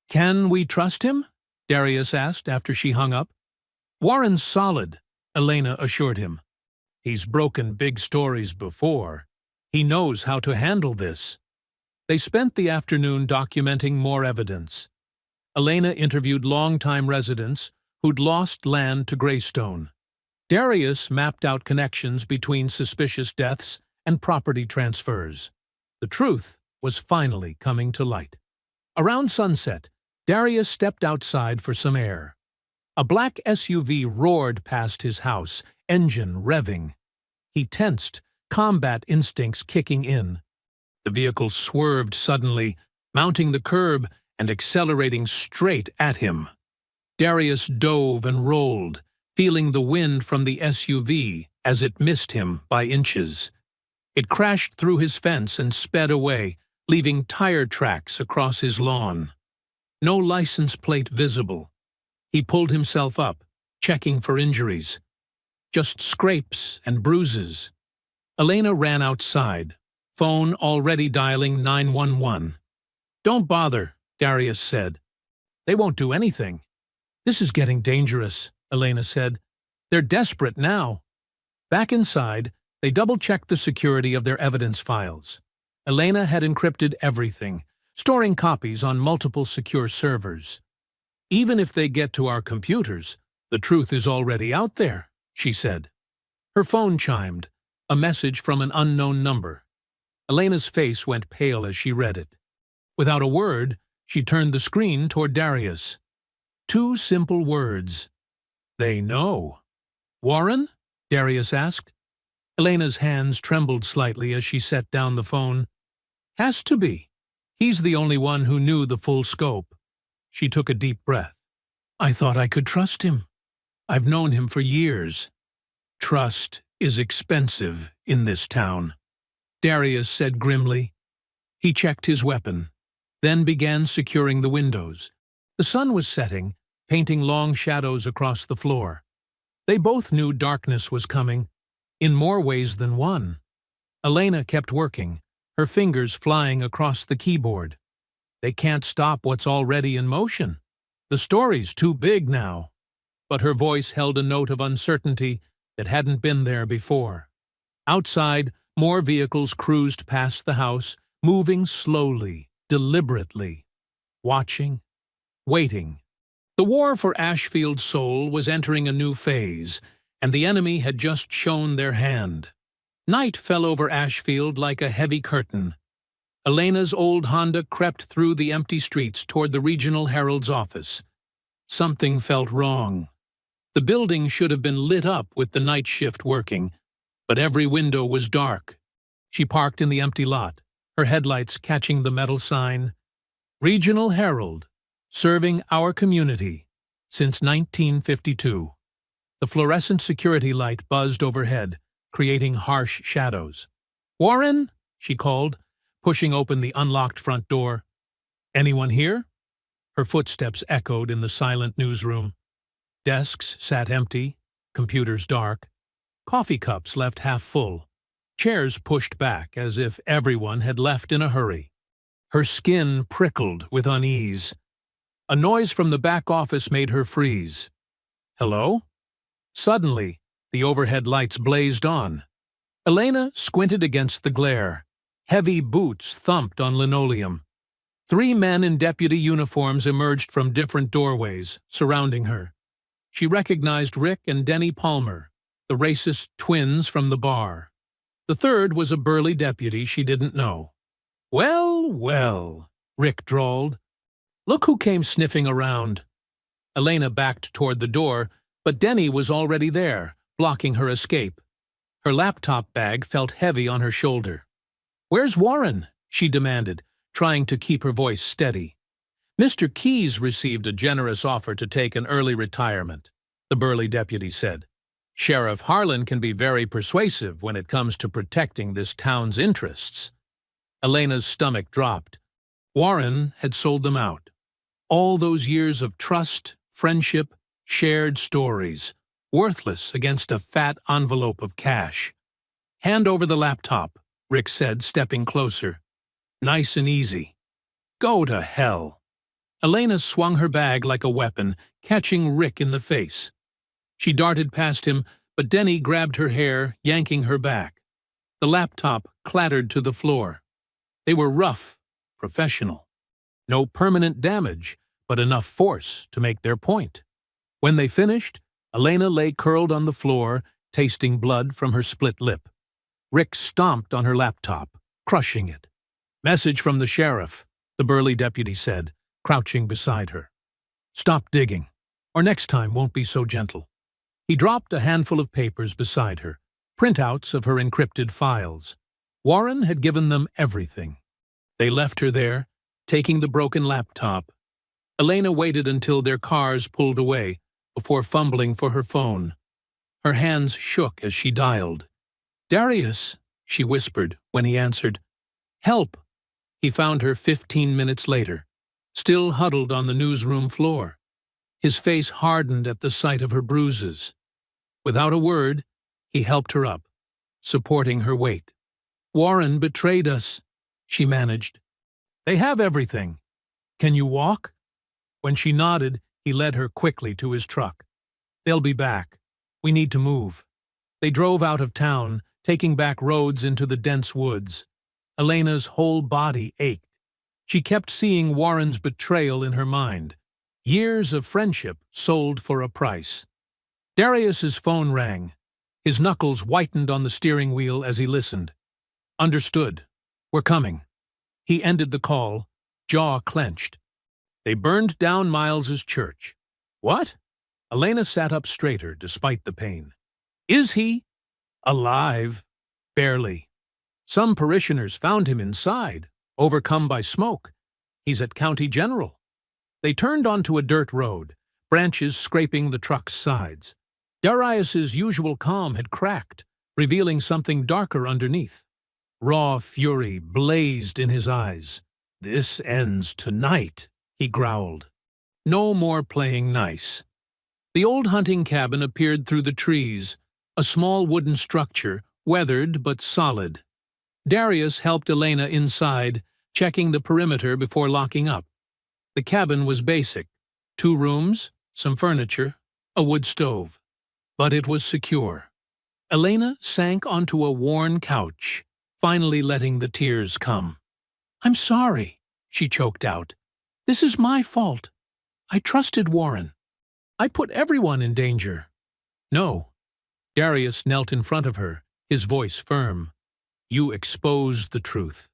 [SPEAKER 1] Can we trust him? Darius asked after she hung up. Warren's solid, Elena assured him. He's broken big stories before. He knows how to handle this. They spent the afternoon documenting more evidence. Elena interviewed longtime residents who'd lost land to Greystone. Darius mapped out connections between suspicious deaths and property transfers. The truth was finally coming to light. Around sunset, Darius stepped outside for some air. A black SUV roared past his house, engine revving. He tensed, combat instincts kicking in. The vehicle swerved suddenly, mounting the curb and accelerating straight at him. Darius dove and rolled, feeling the wind from the SUV as it missed him by inches. It crashed through his fence and sped away, leaving tire tracks across his lawn. No license plate visible. He pulled himself up, checking for injuries. Just scrapes and bruises. Elena ran outside, phone already dialing 911. "Don't bother," Darius said. "They won't do anything." "This is getting dangerous," Elena said. "They're desperate now." Back inside, they double-checked the security of their evidence files. Elena had encrypted everything, storing copies on multiple secure servers. "Even if they get to our computers, the truth is already out there," she said. Her phone chimed, a message from an unknown number. Elena's face went pale as she read it. Without a word, she turned the screen toward Darius. 2 simple words. "They know." "Warren?" Darius asked. Elena's hands trembled slightly as she set down the phone. "Has to be. He's the only one who knew the full scope." She took a deep breath. "I thought I could trust him. I've known him for years." "Trust is expensive in this town," Darius said grimly. He checked his weapon, then began securing the windows. The sun was setting, painting long shadows across the floor. They both knew darkness was coming, in more ways than one. Elena kept working, her fingers flying across the keyboard. They can't stop what's already in motion. The story's too big now. But her voice held a note of uncertainty that hadn't been there before. Outside, more vehicles cruised past the house, moving slowly, deliberately, watching, waiting. The war for Ashfield's soul was entering a new phase, and the enemy had just shown their hand. Night fell over Ashfield like a heavy curtain. Elena's old Honda crept through the empty streets toward the Regional Herald's office. Something felt wrong. The building should have been lit up with the night shift working, but every window was dark. She parked in the empty lot, her headlights catching the metal sign, "Regional Herald, serving our community since 1952. The fluorescent security light buzzed overhead, creating harsh shadows. "Warren?" she called, pushing open the unlocked front door. "Anyone here?" Her footsteps echoed in the silent newsroom. Desks sat empty, computers dark, coffee cups left half full, chairs pushed back as if everyone had left in a hurry. Her skin prickled with unease. A noise from the back office made her freeze. "Hello?" Suddenly, the overhead lights blazed on. Elena squinted against the glare. Heavy boots thumped on linoleum. 3 men in deputy uniforms emerged from different doorways, surrounding her. She recognized Rick and Denny Palmer, the racist twins from the bar. The third was a burly deputy she didn't know. "Well, well," Rick drawled. "Look who came sniffing around." Elena backed toward the door, but Denny was already there, blocking her escape. Her laptop bag felt heavy on her shoulder. "Where's Warren?" she demanded, trying to keep her voice steady. "Mr. Keyes received a generous offer to take an early retirement," the burly deputy said. "Sheriff Harlan can be very persuasive when it comes to protecting this town's interests." Elena's stomach dropped. Warren had sold them out. All those years of trust, friendship, shared stories, worthless against a fat envelope of cash. "Hand over the laptop," Rick said, stepping closer. "Nice and easy." "Go to hell." Elena swung her bag like a weapon, catching Rick in the face. She darted past him, but Denny grabbed her hair, yanking her back. The laptop clattered to the floor. They were rough, professional. No permanent damage, but enough force to make their point. When they finished, Elena lay curled on the floor, tasting blood from her split lip. Rick stomped on her laptop, crushing it. "Message from the sheriff," the burly deputy said, crouching beside her. "Stop digging, or next time won't be so gentle." He dropped a handful of papers beside her, printouts of her encrypted files. Warren had given them everything. They left her there, taking the broken laptop. Elena waited until their cars pulled away before fumbling for her phone. Her hands shook as she dialed. "Darius," she whispered when he answered. "Help." He found her 15 minutes later, still huddled on the newsroom floor. His face hardened at the sight of her bruises. Without a word, he helped her up, supporting her weight. "Warren betrayed us," she managed. "They have everything. Can you walk?" When she nodded, he led her quickly to his truck. "They'll be back. We need to move." They drove out of town, taking back roads into the dense woods. Elena's whole body ached. She kept seeing Warren's betrayal in her mind. Years of friendship sold for a price. Darius's phone rang. His knuckles whitened on the steering wheel as he listened. "Understood. We're coming." He ended the call, jaw clenched. They burned down Miles's church. "What?" Elena sat up straighter despite the pain. "Is he?" "Alive. Barely. Some parishioners found him inside, overcome by smoke. He's at County General." They turned onto a dirt road, branches scraping the truck's sides. Darius's usual calm had cracked, revealing something darker underneath. Raw fury blazed in his eyes. "This ends tonight," he growled. "No more playing nice." The old hunting cabin appeared through the trees, a small wooden structure, weathered but solid. Darius helped Elena inside, checking the perimeter before locking up. The cabin was basic: 2 rooms, some furniture, a wood stove. But it was secure. Elena sank onto a worn couch, finally letting the tears come. "I'm sorry," she choked out. "This is my fault. I trusted Warren. I put everyone in danger." "No." Darius knelt in front of her, his voice firm. "You exposed the truth.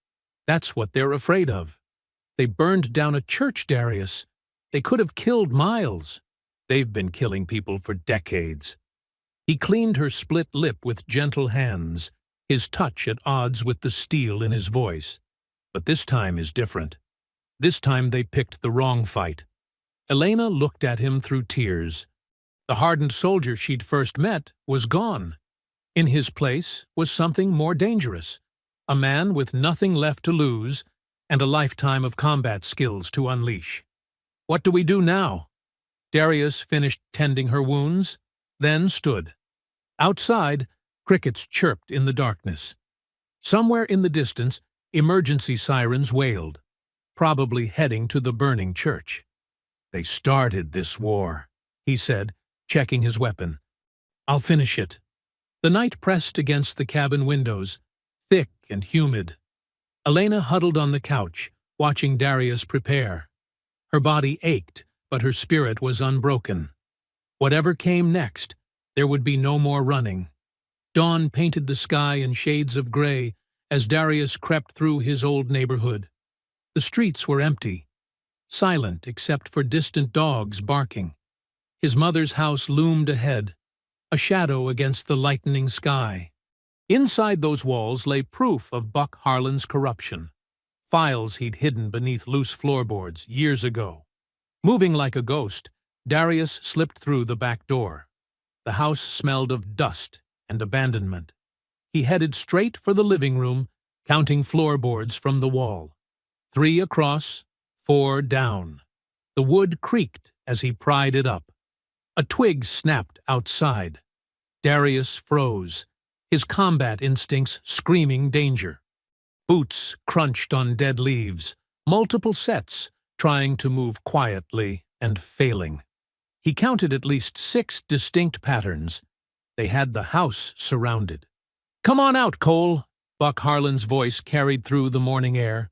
[SPEAKER 1] That's what they're afraid of. They burned down a church, Darius. They could have killed Miles. They've been killing people for decades." He cleaned her split lip with gentle hands, his touch at odds with the steel in his voice. "But this time is different. This time they picked the wrong fight." Elena looked at him through tears. The hardened soldier she'd first met was gone. In his place was something more dangerous, a man with nothing left to lose and a lifetime of combat skills to unleash. "What do we do now?" Darius finished tending her wounds, then stood. Outside, crickets chirped in the darkness. Somewhere in the distance, emergency sirens wailed, probably heading to the burning church. "They started this war," he said, checking his weapon. "I'll finish it." The night pressed against the cabin windows, thick and humid. Elena huddled on the couch, watching Darius prepare. Her body ached, but her spirit was unbroken. Whatever came next, there would be no more running. Dawn painted the sky in shades of gray as Darius crept through his old neighborhood. The streets were empty, silent except for distant dogs barking. His mother's house loomed ahead, a shadow against the lightening sky. Inside those walls lay proof of Buck Harlan's corruption, files he'd hidden beneath loose floorboards years ago. Moving like a ghost, Darius slipped through the back door. The house smelled of dust and abandonment. He headed straight for the living room, counting floorboards from the wall. 3 across, 4 down. The wood creaked as he pried it up. A twig snapped outside. Darius froze, his combat instincts screaming danger. Boots crunched on dead leaves, multiple sets, trying to move quietly and failing. He counted at least 6 distinct patterns. They had the house surrounded. "Come on out, Cole," Buck Harlan's voice carried through the morning air.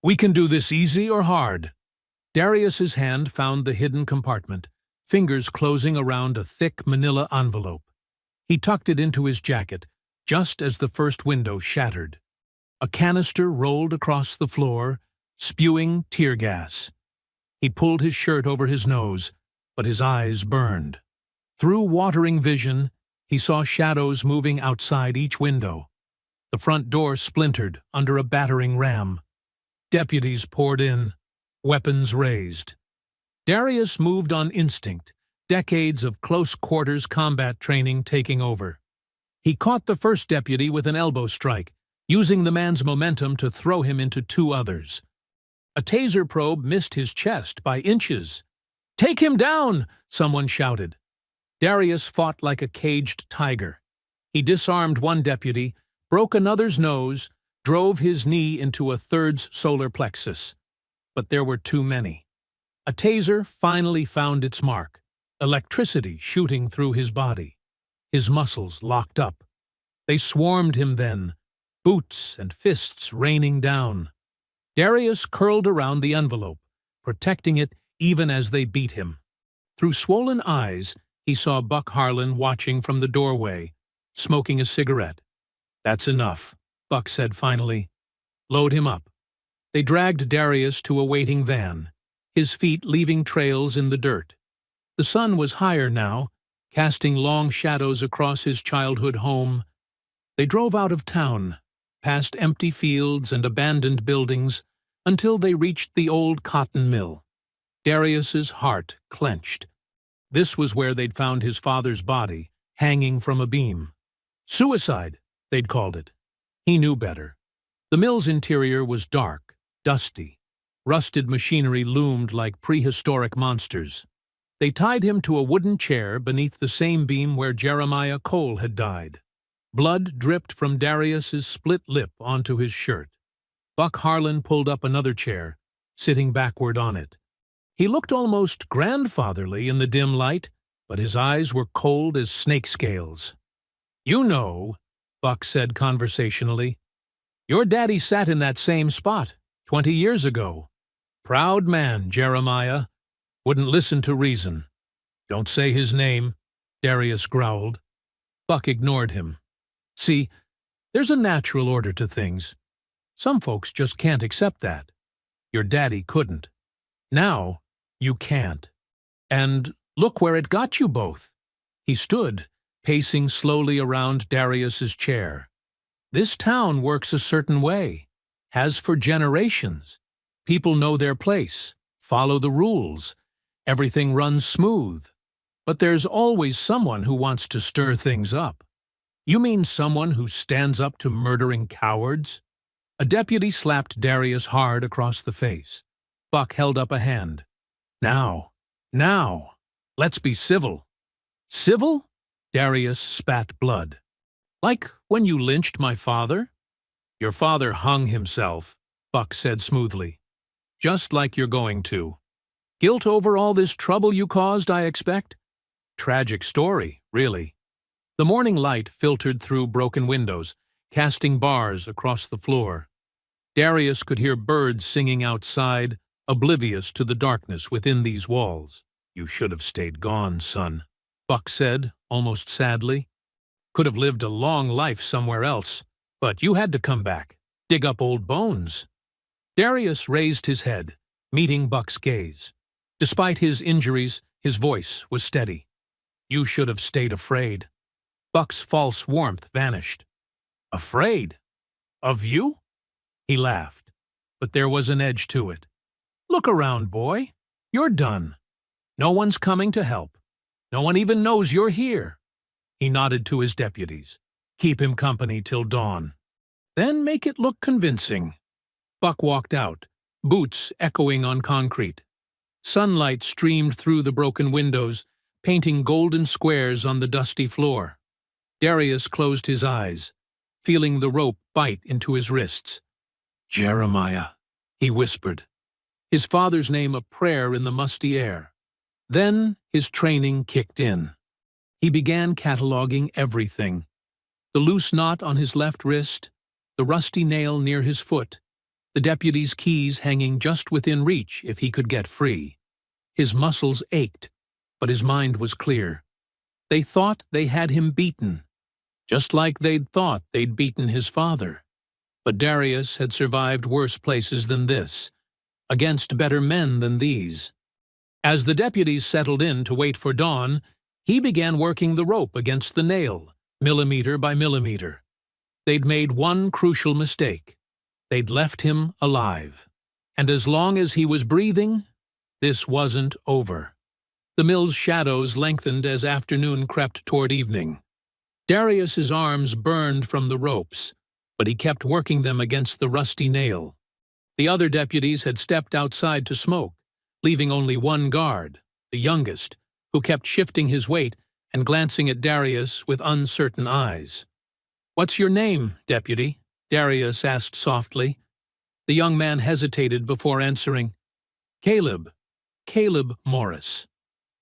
[SPEAKER 1] We can do this easy or hard. Darius's hand found the hidden compartment, fingers closing around a thick manila envelope. He tucked it into his jacket, just as the first window shattered. A canister rolled across the floor, spewing tear gas. He pulled his shirt over his nose, but his eyes burned. Through watering vision, he saw shadows moving outside each window. The front door splintered under a battering ram. Deputies poured in, weapons raised. Darius moved on instinct, decades of close-quarters combat training taking over. He caught the first deputy with an elbow strike, using the man's momentum to throw him into two others. A taser probe missed his chest by inches. "Take him down!" someone shouted. Darius fought like a caged tiger. He disarmed one deputy, broke another's nose, drove his knee into a third's solar plexus. But there were too many. A taser finally found its mark, electricity shooting through his body. His muscles locked up. They swarmed him then, boots and fists raining down. Darius curled around the envelope, protecting it even as they beat him. Through swollen eyes, he saw Buck Harlan watching from the doorway, smoking a cigarette. "That's enough," Buck said finally. "Load him up." They dragged Darius to a waiting van, his feet leaving trails in the dirt. The sun was higher now, casting long shadows across his childhood home. They drove out of town, past empty fields and abandoned buildings, until they reached the old cotton mill. Darius's heart clenched. This was where they'd found his father's body, hanging from a beam. Suicide, they'd called it. He knew better. The mill's interior was dark, dusty. Rusted machinery loomed like prehistoric monsters. They tied him to a wooden chair beneath the same beam where Jeremiah Cole had died. Blood dripped from Darius's split lip onto his shirt. Buck Harlan pulled up another chair, sitting backward on it. He looked almost grandfatherly in the dim light, but his eyes were cold as snake scales. "You know," Buck said conversationally, "your daddy sat in that same spot 20 years ago. Proud man, Jeremiah. Wouldn't listen to reason." "Don't say his name," Darius growled. Buck ignored him. "See, there's a natural order to things. Some folks just can't accept that. Your daddy couldn't. Now, you can't. And look where it got you both." He stood, pacing slowly around Darius's chair. "This town works a certain way, has for generations. People know their place, follow the rules. Everything runs smooth. But there's always someone who wants to stir things up." "You mean someone who stands up to murdering cowards?" A deputy slapped Darius hard across the face. Buck held up a hand. Now, let's be civil." "Civil?" Darius spat blood. "Like when you lynched my father?" "Your father hung himself," Buck said smoothly. "Just like you're going to. Guilt over all this trouble you caused, I expect?" Tragic story, really. The morning light filtered through broken windows, casting bars across the floor. Darius could hear birds singing outside, oblivious to the darkness within these walls. "You should have stayed gone, son," Buck said, almost sadly. "Could have lived a long life somewhere else, but you had to come back, dig up old bones." Darius raised his head, meeting Buck's gaze. Despite his injuries, his voice was steady. "You should have stayed afraid." Buck's false warmth vanished. "Afraid? Of you?" He laughed, but there was an edge to it. "Look around, boy. You're done. No one's coming to help. No one even knows you're here." He nodded to his deputies. "Keep him company till dawn. Then make it look convincing." Buck walked out, boots echoing on concrete. Sunlight streamed through the broken windows, painting golden squares on the dusty floor. Darius closed his eyes, feeling the rope bite into his wrists. "Jeremiah," he whispered, his father's name a prayer in the musty air. Then his training kicked in. He began cataloging everything. The loose knot on his left wrist, the rusty nail near his foot, the deputy's keys hanging just within reach if he could get free. His muscles ached, but his mind was clear. They thought they had him beaten, just like they'd thought they'd beaten his father. But Darius had survived worse places than this, against better men than these. As the deputies settled in to wait for dawn, he began working the rope against the nail, millimeter by millimeter. They'd made one crucial mistake. They'd left him alive. And as long as he was breathing, this wasn't over. The mill's shadows lengthened as afternoon crept toward evening. Darius's arms burned from the ropes, but he kept working them against the rusty nail. The other deputies had stepped outside to smoke, leaving only one guard, the youngest, who kept shifting his weight and glancing at Darius with uncertain eyes. "What's your name, deputy?" Darius asked softly. The young man hesitated before answering. "Caleb. Caleb Morris."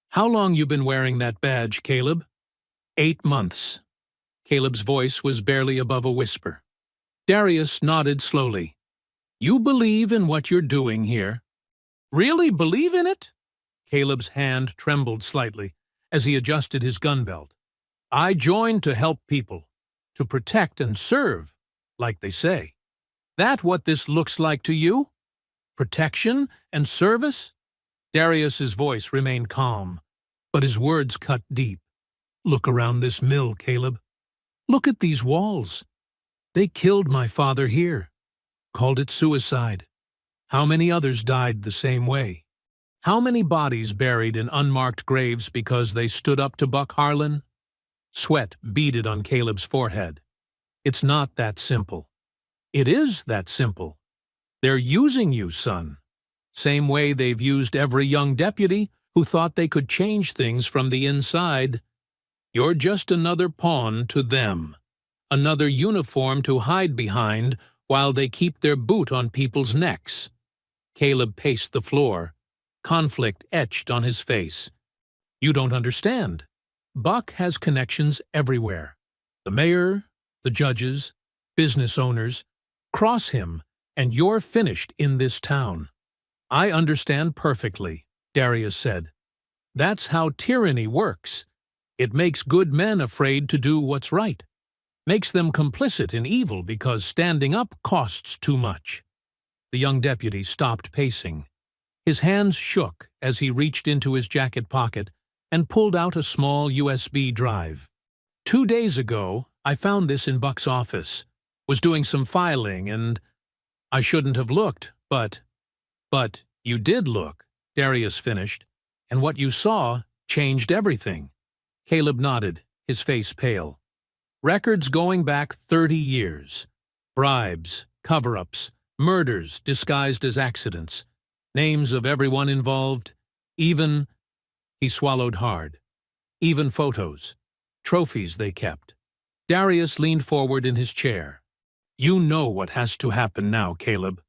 [SPEAKER 1] "How long you been wearing that badge, Caleb?" 8 months. Caleb's voice was barely above a whisper. Darius nodded slowly. "You believe in what you're doing here?" "Really believe in it?" Caleb's hand trembled slightly as he adjusted his gun belt. "I joined to help people, to protect and serve, like they say. That what this looks like to you? Protection and service?" Darius's voice remained calm, but his words cut deep. "Look around this mill, Caleb. Look at these walls. They killed my father here, called it suicide. How many others died the same way? How many bodies buried in unmarked graves because they stood up to Buck Harlan?" Sweat beaded on Caleb's forehead. "It's not that simple." "It is that simple. They're using you, son. Same way they've used every young deputy who thought they could change things from the inside. You're just another pawn to them, another uniform to hide behind while they keep their boot on people's necks." Caleb paced the floor, conflict etched on his face. "You don't understand. Buck has connections everywhere. The mayor, the judges, business owners. Cross him, and you're finished in this town." "I understand perfectly," Darius said. "That's how tyranny works. It makes good men afraid to do what's right. Makes them complicit in evil because standing up costs too much." The young deputy stopped pacing. His hands shook as he reached into his jacket pocket and pulled out a small USB drive. "2 days ago, I found this in Buck's office. Was doing some filing and I shouldn't have looked, but you did look," Darius finished, "and what you saw changed everything." Caleb nodded, his face pale. "Records going back 30 years. Bribes, cover-ups, murders disguised as accidents. Names of everyone involved. Even—" he swallowed hard. "Even photos. Trophies they kept." Darius leaned forward in his chair. "You know what has to happen now, Caleb.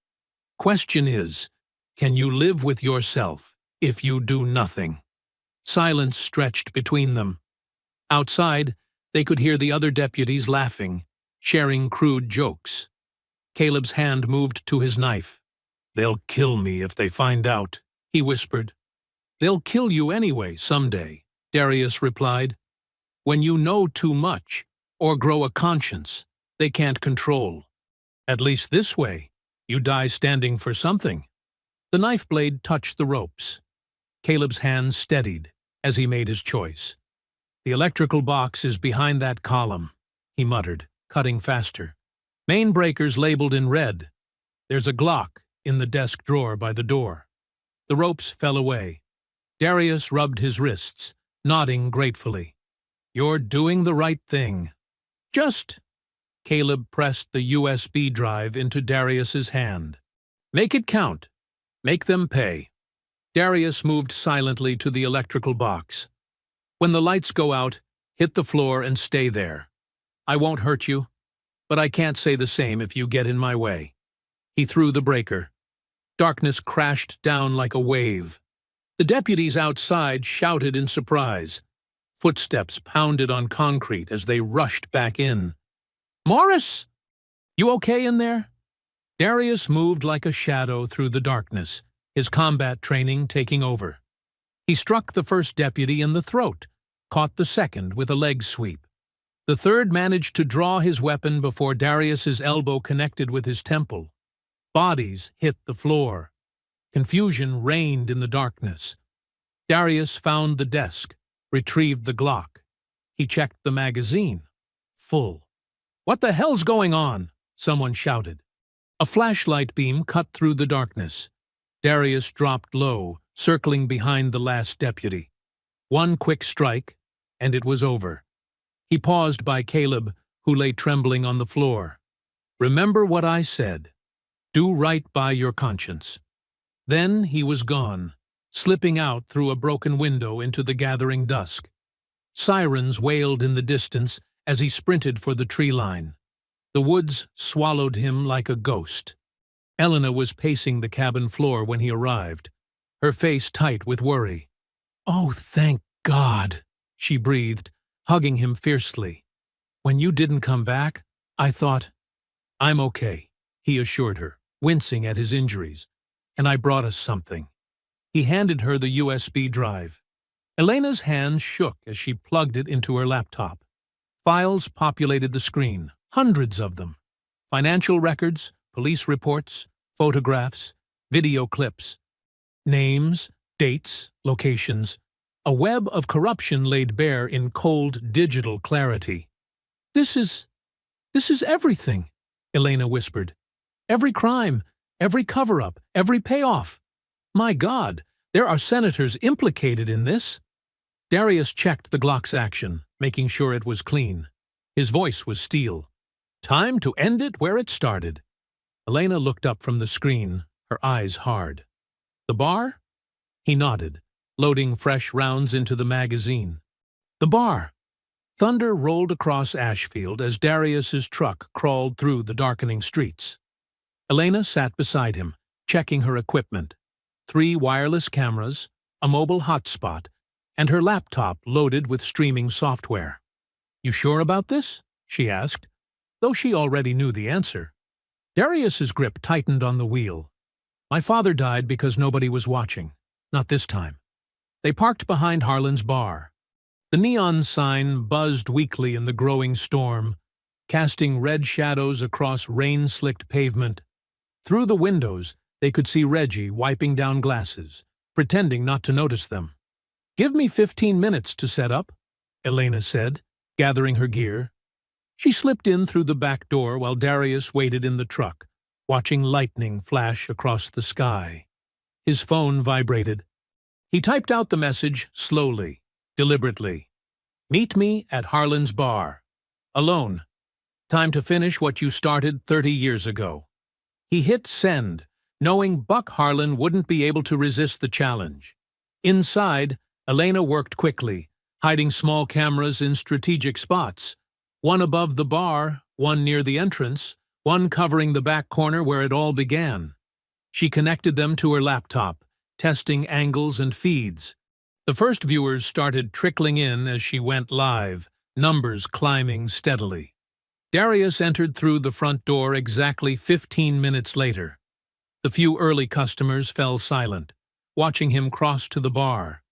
[SPEAKER 1] Question is, can you live with yourself if you do nothing?" Silence stretched between them. Outside, they could hear the other deputies laughing, sharing crude jokes. Caleb's hand moved to his knife. "They'll kill me if they find out," he whispered. "They'll kill you anyway someday," Darius replied. "When you know too much, or grow a conscience they can't control. At least this way, you die standing for something." The knife blade touched the ropes. Caleb's hands steadied as he made his choice. "The electrical box is behind that column," he muttered, cutting faster. "Main breakers labeled in red. There's a Glock in the desk drawer by the door." The ropes fell away. Darius rubbed his wrists, nodding gratefully. "You're doing the right thing. Just—" Caleb pressed the USB drive into Darius's hand. "Make it count. Make them pay." Darius moved silently to the electrical box. "When the lights go out, hit the floor and stay there. I won't hurt you, but I can't say the same if you get in my way." He threw the breaker. Darkness crashed down like a wave. The deputies outside shouted in surprise. Footsteps pounded on concrete as they rushed back in. "Morris! You okay in there?" Darius moved like a shadow through the darkness, his combat training taking over. He struck the first deputy in the throat, caught the second with a leg sweep. The third managed to draw his weapon before Darius's elbow connected with his temple. Bodies hit the floor. Confusion reigned in the darkness. Darius found the desk, retrieved the Glock. He checked the magazine. Full. "What the hell's going on?" someone shouted. A flashlight beam cut through the darkness. Darius dropped low, circling behind the last deputy. One quick strike, and it was over. He paused by Caleb, who lay trembling on the floor. "Remember what I said. Do right by your conscience." Then he was gone, slipping out through a broken window into the gathering dusk. Sirens wailed in the distance as he sprinted for the tree line. The woods swallowed him like a ghost. Elena was pacing the cabin floor when he arrived, her face tight with worry. "Oh, thank God," she breathed, hugging him fiercely. "When you didn't come back, I thought—" "I'm okay," he assured her, wincing at his injuries. "And I brought us something." He handed her the USB drive. Elena's hands shook as she plugged it into her laptop. Files populated the screen, hundreds of them. Financial records, police reports, photographs, video clips. Names, dates, locations. A web of corruption laid bare in cold digital clarity. This is everything," Elena whispered. "Every crime, every cover-up, every payoff. My God, there are senators implicated in this." Darius checked the Glock's action, making sure it was clean. His voice was steel. "Time to end it where it started." Elena looked up from the screen, her eyes hard. "The bar?" He nodded, loading fresh rounds into the magazine. "The bar." Thunder rolled across Ashfield as Darius's truck crawled through the darkening streets. Elena sat beside him, checking her equipment. 3 wireless cameras, a mobile hotspot, and her laptop loaded with streaming software. "You sure about this?" she asked, though she already knew the answer. Darius's grip tightened on the wheel. "My father died because nobody was watching. Not this time." They parked behind Harlan's bar. The neon sign buzzed weakly in the growing storm, casting red shadows across rain-slicked pavement. Through the windows, they could see Reggie wiping down glasses, pretending not to notice them. "Give me 15 minutes to set up," Elena said, gathering her gear. She slipped in through the back door while Darius waited in the truck, watching lightning flash across the sky. His phone vibrated. He typed out the message slowly, deliberately. "Meet me at Harlan's bar. Alone. Time to finish what you started 30 years ago." He hit send, knowing Buck Harlan wouldn't be able to resist the challenge. Inside, Elena worked quickly, hiding small cameras in strategic spots. One above the bar, one near the entrance, one covering the back corner where it all began. She connected them to her laptop, testing angles and feeds. The first viewers started trickling in as she went live, numbers climbing steadily. Darius entered through the front door exactly 15 minutes later. The few early customers fell silent, watching him cross to the bar.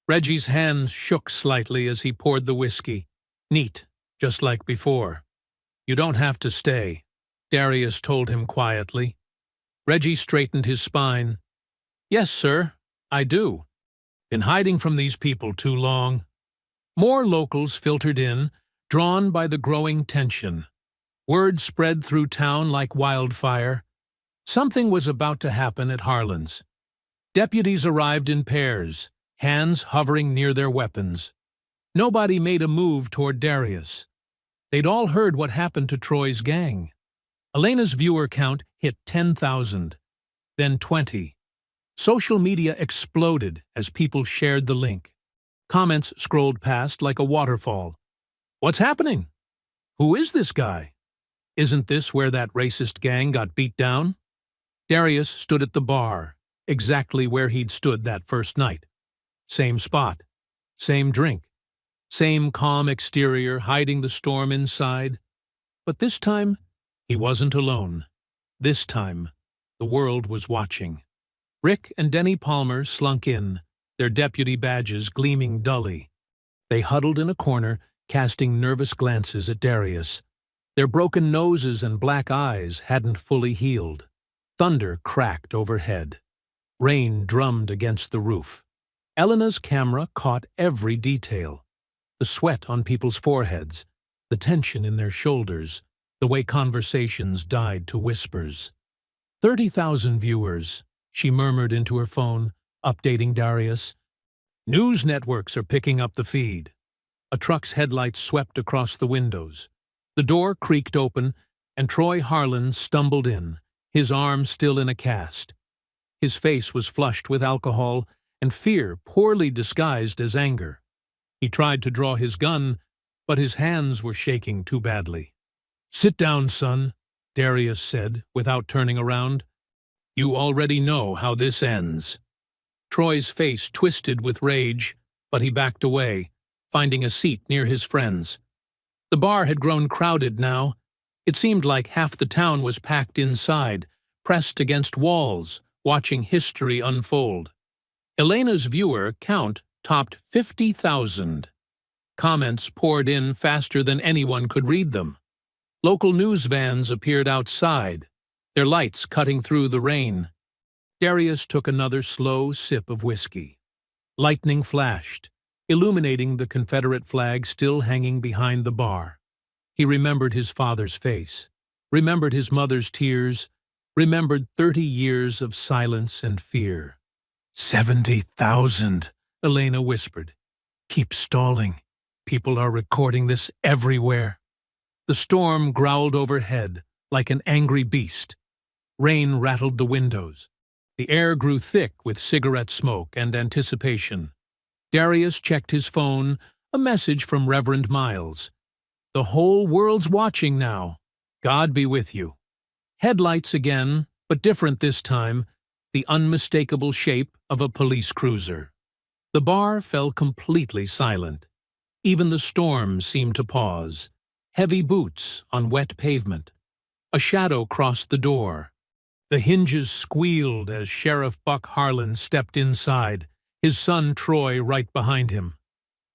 [SPEAKER 1] Reggie's hands shook slightly as he poured the whiskey. Neat, just like before. "You don't have to stay," Darius told him quietly. Reggie straightened his spine. "Yes, sir, I do. Been hiding from these people too long." More locals filtered in, drawn by the growing tension. Word spread through town like wildfire. Something was about to happen at Harlan's. Deputies arrived in pairs, hands hovering near their weapons. Nobody made a move toward Darius. They'd all heard what happened to Troy's gang. Elena's viewer count hit 10,000, then 20. Social media exploded as people shared the link. Comments scrolled past like a waterfall. "What's happening? Who is this guy? Isn't this where that racist gang got beat down?" Darius stood at the bar, exactly where he'd stood that first night. Same spot, same drink, same calm exterior hiding the storm inside. But this time, he wasn't alone. This time, the world was watching. Rick and Denny Palmer slunk in, their deputy badges gleaming dully. They huddled in a corner, casting nervous glances at Darius. Their broken noses and black eyes hadn't fully healed. Thunder cracked overhead. Rain drummed against the roof. Elena's camera caught every detail. The sweat on people's foreheads, the tension in their shoulders, the way conversations died to whispers. 30,000 viewers, she murmured into her phone, updating Darius. News networks are picking up the feed. A truck's headlights swept across the windows. The door creaked open, and Troy Harlan stumbled in, his arm still in a cast. His face was flushed with alcohol and fear poorly disguised as anger. He tried to draw his gun, but his hands were shaking too badly. "Sit down, son," Darius said, without turning around. "You already know how this ends." Troy's face twisted with rage, but he backed away, finding a seat near his friends. The bar had grown crowded now. It seemed like half the town was packed inside, pressed against walls, watching history unfold. Elena's viewer count topped 50,000. Comments poured in faster than anyone could read them. Local news vans appeared outside, their lights cutting through the rain. Darius took another slow sip of whiskey. Lightning flashed, illuminating the Confederate flag still hanging behind the bar. He remembered his father's face, remembered his mother's tears, remembered 30 years of silence and fear. 70,000, Elena whispered. "Keep stalling. People are recording this everywhere." The storm growled overhead like an angry beast. Rain rattled the windows. The air grew thick with cigarette smoke and anticipation. Darius checked his phone, a message from Reverend Miles. "The whole world's watching now. God be with you." Headlights again, but different this time, the unmistakable shape of a police cruiser. The bar fell completely silent. Even the storm seemed to pause. Heavy boots on wet pavement. A shadow crossed the door. The hinges squealed as Sheriff Buck Harlan stepped inside, his son Troy right behind him.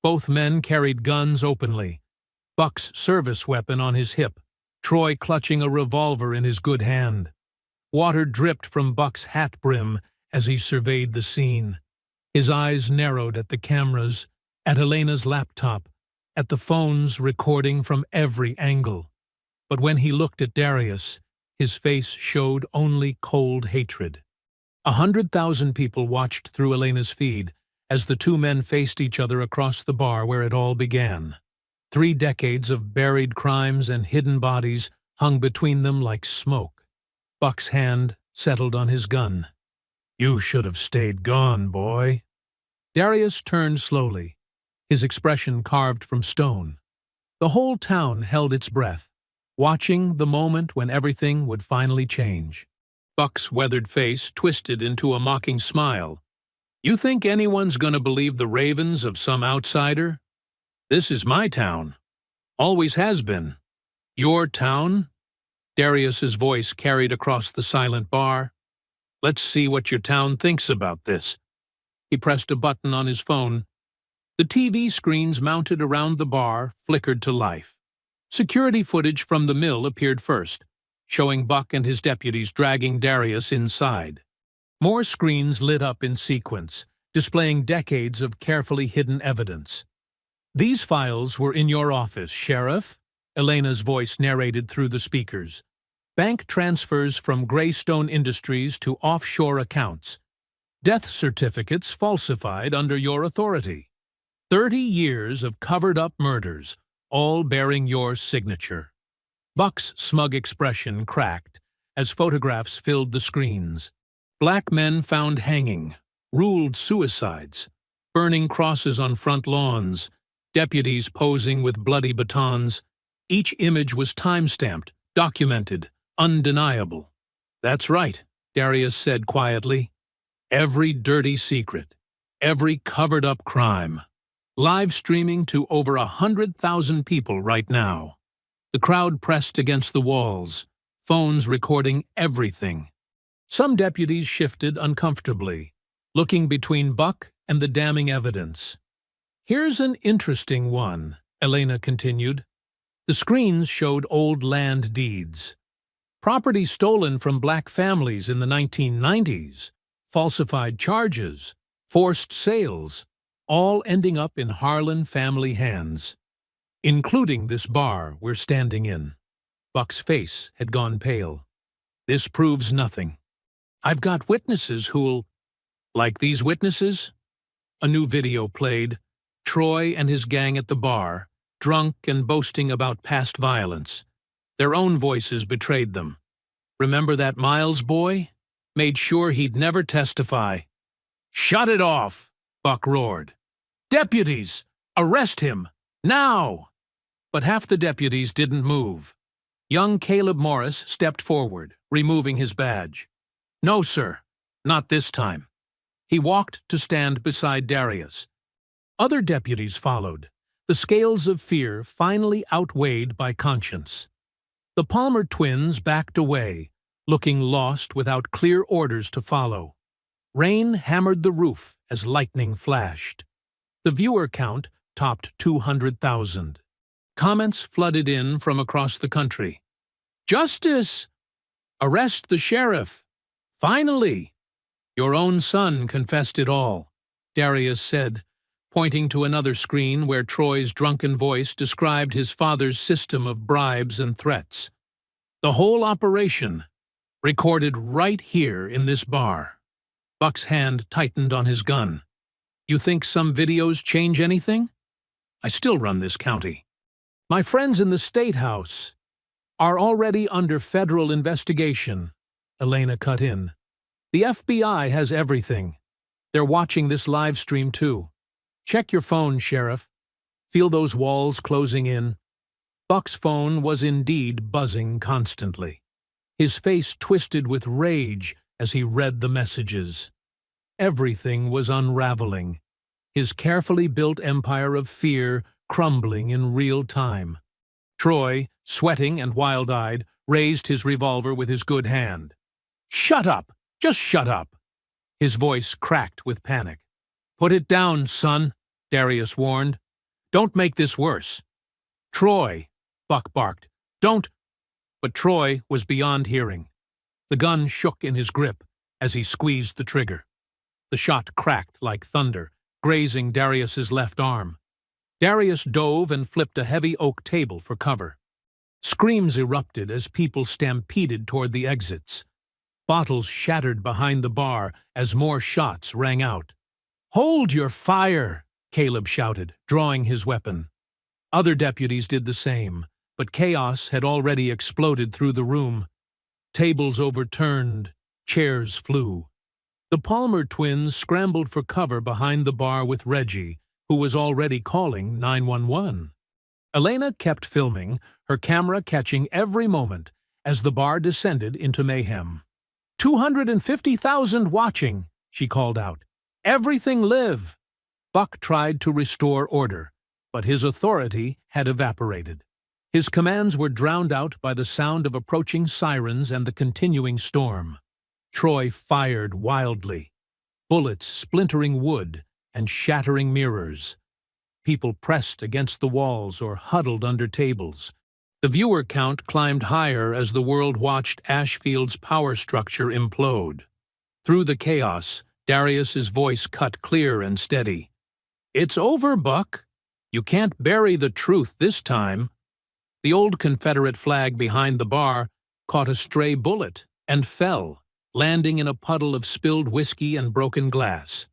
[SPEAKER 1] Both men carried guns openly, Buck's service weapon on his hip, Troy clutching a revolver in his good hand. Water dripped from Buck's hat brim as he surveyed the scene. His eyes narrowed at the cameras, at Elena's laptop, at the phones recording from every angle. But when he looked at Darius, his face showed only cold hatred. 100,000 people watched through Elena's feed as the two men faced each other across the bar where it all began. 3 decades of buried crimes and hidden bodies hung between them like smoke. Buck's hand settled on his gun. "You should have stayed gone, boy." Darius turned slowly, his expression carved from stone. The whole town held its breath, watching the moment when everything would finally change. Buck's weathered face twisted into a mocking smile. "You think anyone's going to believe the ravens of some outsider? This is my town. Always has been. Your town?" Darius's voice carried across the silent bar. "Let's see what your town thinks about this." He pressed a button on his phone. The TV screens mounted around the bar flickered to life. Security footage from the mill appeared first, showing Buck and his deputies dragging Darius inside. More screens lit up in sequence, displaying decades of carefully hidden evidence. "These files were in your office, Sheriff," Elena's voice narrated through the speakers. "Bank transfers from Greystone Industries to offshore accounts. Death certificates falsified under your authority. 30 years of covered-up murders, all bearing your signature." Buck's smug expression cracked as photographs filled the screens. Black men found hanging, ruled suicides, burning crosses on front lawns, deputies posing with bloody batons. Each image was time-stamped, documented, undeniable. "That's right," Darius said quietly. "Every dirty secret, every covered-up crime. Live streaming to over 100,000 people right now." The crowd pressed against the walls, phones recording everything. Some deputies shifted uncomfortably, looking between Buck and the damning evidence. "Here's an interesting one," Elena continued. The screens showed old land deeds. Property stolen from black families in the 1990s, falsified charges, forced sales, all ending up in Harlan family hands. Including this bar we're standing in. Buck's face had gone pale. "This proves nothing. I've got witnesses who'll—" "Like these witnesses?" A new video played. Troy and his gang at the bar, drunk and boasting about past violence. Their own voices betrayed them. "Remember that Miles boy? Made sure he'd never testify." "Shut it off!" Buck roared. "Deputies! Arrest him! Now!" But half the deputies didn't move. Young Caleb Morris stepped forward, removing his badge. "No, sir. Not this time." He walked to stand beside Darius. Other deputies followed, the scales of fear finally outweighed by conscience. The Palmer twins backed away, looking lost without clear orders to follow. Rain hammered the roof as lightning flashed. The viewer count topped 200,000. Comments flooded in from across the country. "Justice! Arrest the sheriff! Finally! Your own son confessed it all," Darius said, pointing to another screen where Troy's drunken voice described his father's system of bribes and threats. "The whole operation, recorded right here in this bar." Buck's hand tightened on his gun. "You think some videos change anything? I still run this county. My friends in the State House are already under federal investigation," Elena cut in. "The FBI has everything. They're watching this live stream too. Check your phone, Sheriff. Feel those walls closing in?" Buck's phone was indeed buzzing constantly. His face twisted with rage as he read the messages. Everything was unraveling, his carefully built empire of fear crumbling in real time. Troy, sweating and wild-eyed, raised his revolver with his good hand. "Shut up! Just shut up!" His voice cracked with panic. "Put it down, son," Darius warned. "Don't make this worse." "Troy," Buck barked. "Don't—" But Troy was beyond hearing. The gun shook in his grip as he squeezed the trigger. The shot cracked like thunder, grazing Darius's left arm. Darius dove and flipped a heavy oak table for cover. Screams erupted as people stampeded toward the exits. Bottles shattered behind the bar as more shots rang out. "Hold your fire!" Caleb shouted, drawing his weapon. Other deputies did the same, but chaos had already exploded through the room. Tables overturned, chairs flew. The Palmer twins scrambled for cover behind the bar with Reggie, who was already calling 911. Elena kept filming, her camera catching every moment as the bar descended into mayhem. 250,000 watching, she called out. "Everything live!" Buck tried to restore order, but his authority had evaporated. His commands were drowned out by the sound of approaching sirens and the continuing storm. Troy fired wildly, bullets splintering wood and shattering mirrors. People pressed against the walls or huddled under tables. The viewer count climbed higher as the world watched Ashfield's power structure implode. Through the chaos, Darius's voice cut clear and steady. "It's over, Buck. You can't bury the truth this time." The old Confederate flag behind the bar caught a stray bullet and fell, landing in a puddle of spilled whiskey and broken glass.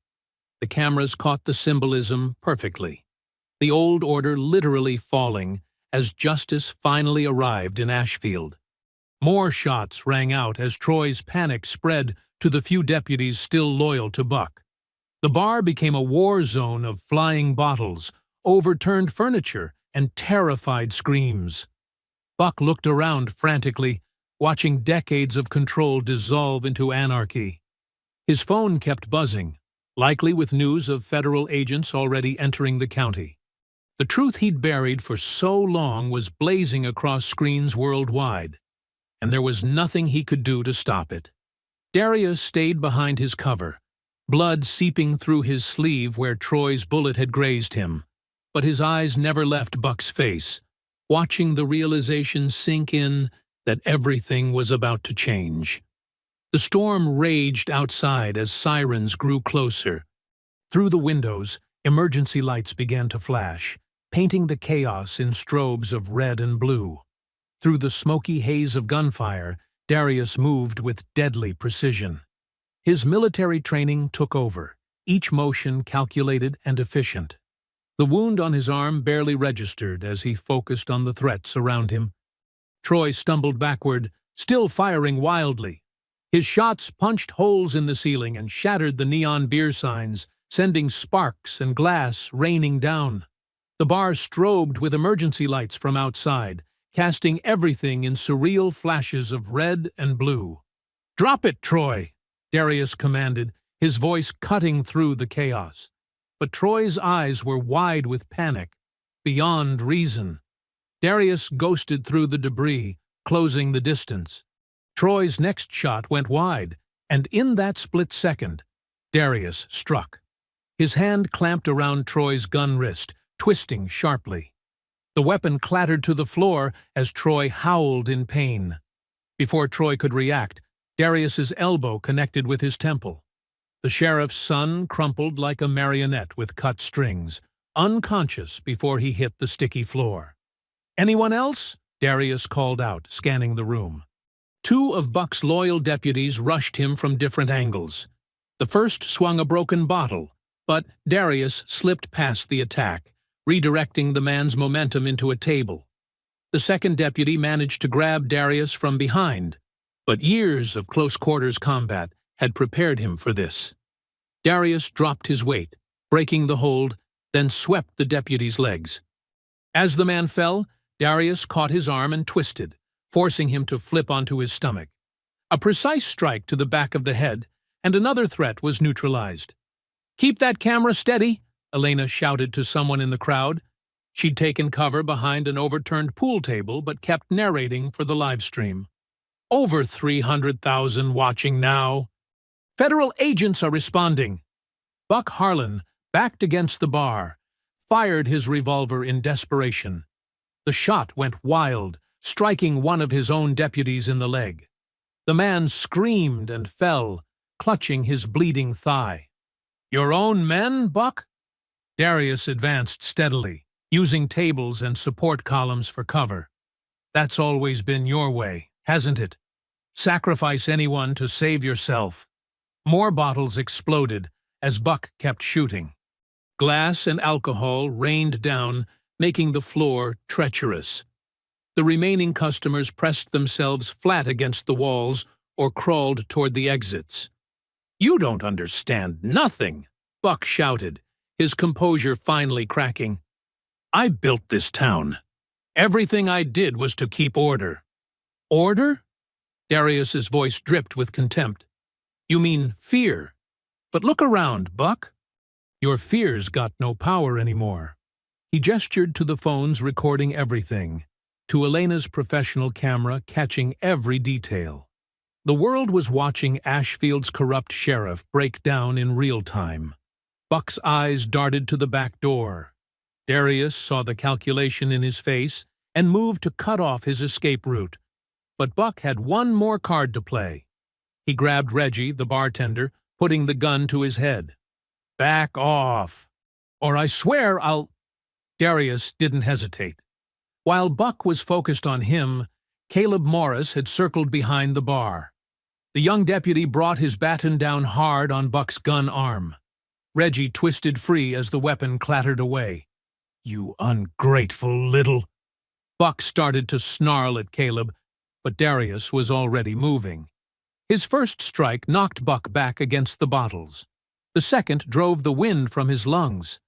[SPEAKER 1] The cameras caught the symbolism perfectly. The old order literally falling as justice finally arrived in Ashfield. More shots rang out as Troy's panic spread to the few deputies still loyal to Buck. The bar became a war zone of flying bottles, overturned furniture, and terrified screams. Buck looked around frantically, watching decades of control dissolve into anarchy. His phone kept buzzing, likely with news of federal agents already entering the county. The truth he'd buried for so long was blazing across screens worldwide. and there was nothing he could do to stop it. Darius stayed behind his cover, blood seeping through his sleeve where Troy's bullet had grazed him, but his eyes never left Buck's face, watching the realization sink in that everything was about to change. The storm raged outside as sirens grew closer. Through the windows, emergency lights began to flash, painting the chaos in strobes of red and blue. Through the smoky haze of gunfire, Darius moved with deadly precision. His military training took over, each motion calculated and efficient. The wound on his arm barely registered as he focused on the threats around him. Troy stumbled backward, still firing wildly. His shots punched holes in the ceiling and shattered the neon beer signs, sending sparks and glass raining down. The bar strobed with emergency lights from outside, casting everything in surreal flashes of red and blue. "Drop it, Troy!" Darius commanded, his voice cutting through the chaos. But Troy's eyes were wide with panic, beyond reason. Darius ghosted through the debris, closing the distance. Troy's next shot went wide, and in that split second, Darius struck. His hand clamped around Troy's gun wrist, twisting sharply. The weapon clattered to the floor as Troy howled in pain. Before Troy could react, Darius's elbow connected with his temple. The sheriff's son crumpled like a marionette with cut strings, unconscious before he hit the sticky floor. "Anyone else?" Darius called out, scanning the room. Two of Buck's loyal deputies rushed him from different angles. The first swung a broken bottle, but Darius slipped past the attack, redirecting the man's momentum into a table. The second deputy managed to grab Darius from behind, but years of close-quarters combat had prepared him for this. Darius dropped his weight, breaking the hold, then swept the deputy's legs. As the man fell, Darius caught his arm and twisted, forcing him to flip onto his stomach. A precise strike to the back of the head, and another threat was neutralized. "Keep that camera steady," Elena shouted to someone in the crowd. She'd taken cover behind an overturned pool table but kept narrating for the live stream. "Over 300,000 watching now. Federal agents are responding." Buck Harlan, backed against the bar, fired his revolver in desperation. The shot went wild, striking one of his own deputies in the leg. The man screamed and fell, clutching his bleeding thigh. "Your own men, Buck?" Darius advanced steadily, using tables and support columns for cover. "That's always been your way, hasn't it? Sacrifice anyone to save yourself." More bottles exploded as Buck kept shooting. Glass and alcohol rained down, making the floor treacherous. The remaining customers pressed themselves flat against the walls or crawled toward the exits. "You don't understand nothing," Buck shouted, his composure finally cracking. "I built this town. Everything I did was to keep order." "Order?" Darius's voice dripped with contempt. "You mean fear. But look around, Buck. Your fears got no power anymore." He gestured to the phones recording everything, to Elena's professional camera catching every detail. The world was watching Ashfield's corrupt sheriff break down in real time. Buck's eyes darted to the back door. Darius saw the calculation in his face and moved to cut off his escape route. But Buck had one more card to play. He grabbed Reggie, the bartender, putting the gun to his head. "Back off, or I swear I'll—" Darius didn't hesitate. While Buck was focused on him, Caleb Morris had circled behind the bar. The young deputy brought his baton down hard on Buck's gun arm. Reggie twisted free as the weapon clattered away. "You ungrateful little—" Buck started to snarl at Caleb, but Darius was already moving. His first strike knocked Buck back against the bottles. The second drove the wind from his lungs.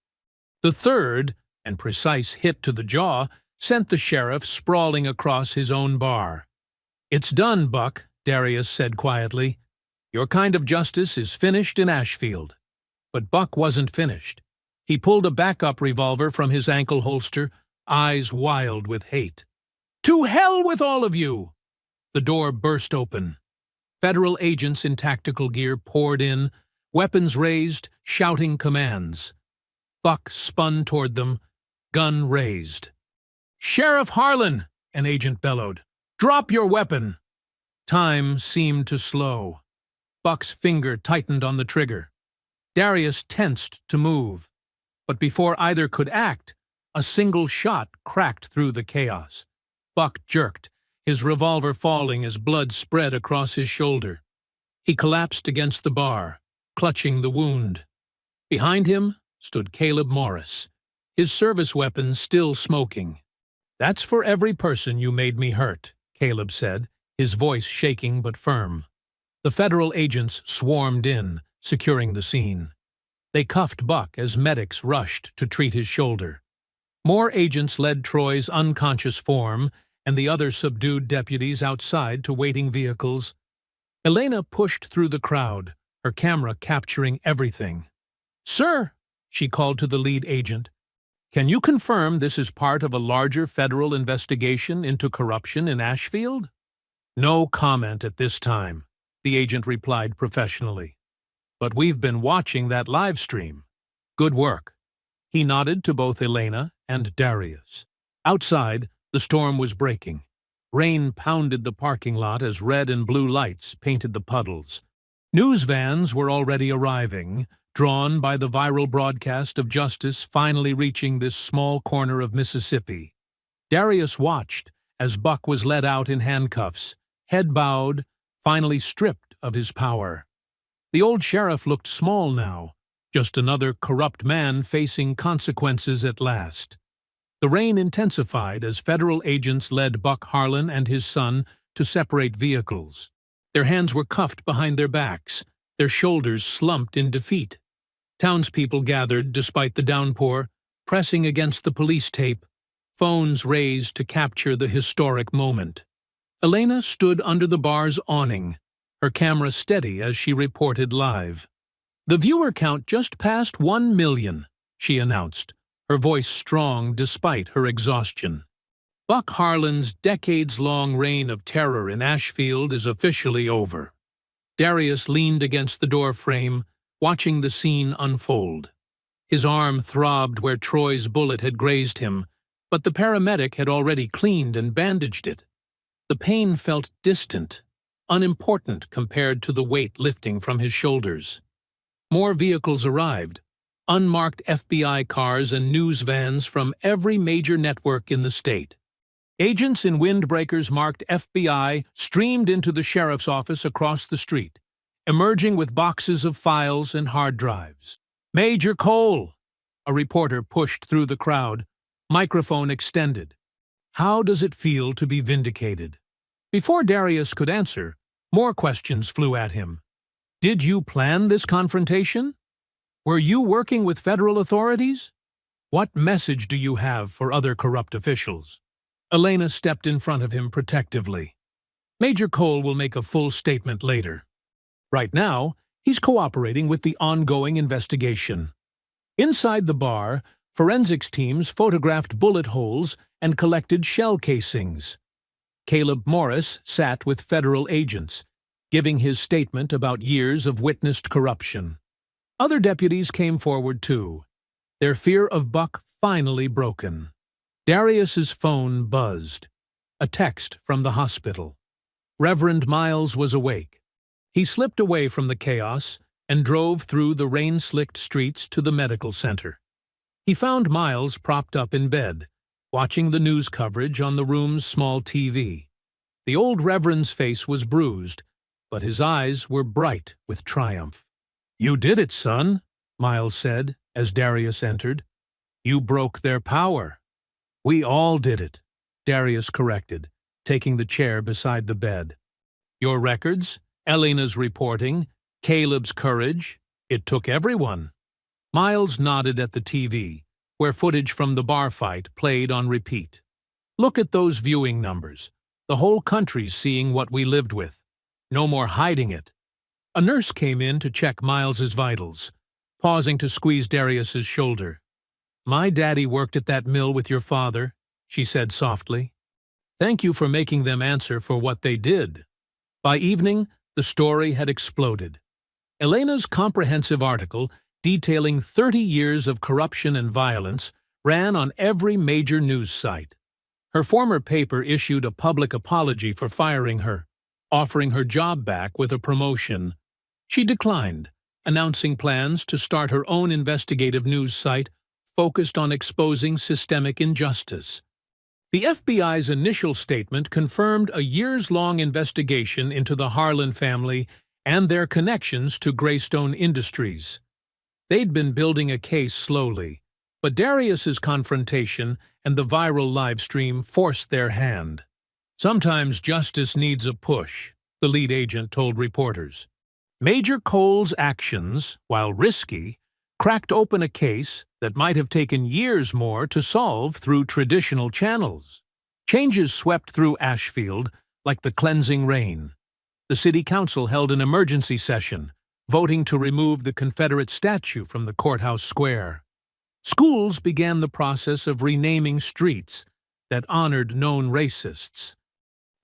[SPEAKER 1] The third, and precise hit to the jaw, sent the sheriff sprawling across his own bar. "It's done, Buck," Darius said quietly. "Your kind of justice is finished in Ashfield." But Buck wasn't finished. He pulled a backup revolver from his ankle holster, eyes wild with hate. "To hell with all of you!" The door burst open. Federal agents in tactical gear poured in, weapons raised, shouting commands. Buck spun toward them, gun raised. "Sheriff Harlan!" an agent bellowed. "Drop your weapon!" Time seemed to slow. Buck's finger tightened on the trigger. Darius tensed to move. But before either could act, a single shot cracked through the chaos. Buck jerked, his revolver falling as blood spread across his shoulder. He collapsed against the bar, clutching the wound. Behind him stood Caleb Morris, his service weapon still smoking. "That's for every person you made me hurt," Caleb said, his voice shaking but firm. The federal agents swarmed in, securing the scene. They cuffed Buck as medics rushed to treat his shoulder. More agents led Troy's unconscious form and the other subdued deputies outside to waiting vehicles. Elena pushed through the crowd, her camera capturing everything. "Sir," she called to the lead agent, "can you confirm this is part of a larger federal investigation into corruption in Ashfield?" "No comment at this time," the agent replied professionally. "But we've been watching that live stream. Good work." He nodded to both Elena and Darius. Outside, the storm was breaking. Rain pounded the parking lot as red and blue lights painted the puddles. News vans were already arriving, drawn by the viral broadcast of justice finally reaching this small corner of Mississippi. Darius watched as Buck was led out in handcuffs, head bowed, finally stripped of his power. The old sheriff looked small now, just another corrupt man facing consequences at last. The rain intensified as federal agents led Buck Harlan and his son to separate vehicles. Their hands were cuffed behind their backs, their shoulders slumped in defeat. Townspeople gathered despite the downpour, pressing against the police tape, phones raised to capture the historic moment. Elena stood under the bar's awning, her camera steady as she reported live. "The viewer count just passed 1 million, she announced, her voice strong despite her exhaustion. Buck Harlan's decades-long reign of terror in Ashfield is officially over. Darius leaned against the doorframe, watching the scene unfold. His arm throbbed where Troy's bullet had grazed him, but the paramedic had already cleaned and bandaged it. The pain felt distant, unimportant compared to the weight lifting from his shoulders. More vehicles arrived, unmarked FBI cars and news vans from every major network in the state. Agents in windbreakers marked FBI streamed into the sheriff's office across the street, emerging with boxes of files and hard drives. "Major Cole!" A reporter pushed through the crowd, microphone extended. "How does it feel to be vindicated?" Before Darius could answer, more questions flew at him. "Did you plan this confrontation? Were you working with federal authorities? What message do you have for other corrupt officials?" Elena stepped in front of him protectively. "Major Cole will make a full statement later. Right now, he's cooperating with the ongoing investigation." Inside the bar, forensics teams photographed bullet holes and collected shell casings. Caleb Morris sat with federal agents, giving his statement about years of witnessed corruption. Other deputies came forward too, their fear of Buck finally broken. Darius's phone buzzed. A text from the hospital. Reverend Miles was awake. He slipped away from the chaos and drove through the rain-slicked streets to the medical center. He found Miles propped up in bed, watching the news coverage on the room's small TV. The old Reverend's face was bruised, but his eyes were bright with triumph. "You did it, son," Miles said as Darius entered. "You broke their power." "We all did it," Darius corrected, taking the chair beside the bed. "Your records, Elena's reporting, Caleb's courage, it took everyone." Miles nodded at the TV, where footage from the bar fight played on repeat. "Look at those viewing numbers. The whole country's seeing what we lived with. No more hiding it." A nurse came in to check Miles's vitals, pausing to squeeze Darius's shoulder. "My daddy worked at that mill with your father," she said softly. Thank you for making them answer for what they did. By evening, the story had exploded. Elena's comprehensive article, detailing 30 years of corruption and violence, ran on every major news site. Her former paper issued a public apology for firing her, offering her job back with a promotion. She declined, announcing plans to start her own investigative news site focused on exposing systemic injustice. The FBI's initial statement confirmed a years-long investigation into the Harlan family and their connections to Greystone Industries. They'd been building a case slowly, but Darius's confrontation and the viral livestream forced their hand. Sometimes justice needs a push, the lead agent told reporters. Major Cole's actions, while risky, cracked open a case that might have taken years more to solve through traditional channels. Changes swept through Ashfield like the cleansing rain. The city council held an emergency session, voting to remove the Confederate statue from the courthouse square. Schools began the process of renaming streets that honored known racists.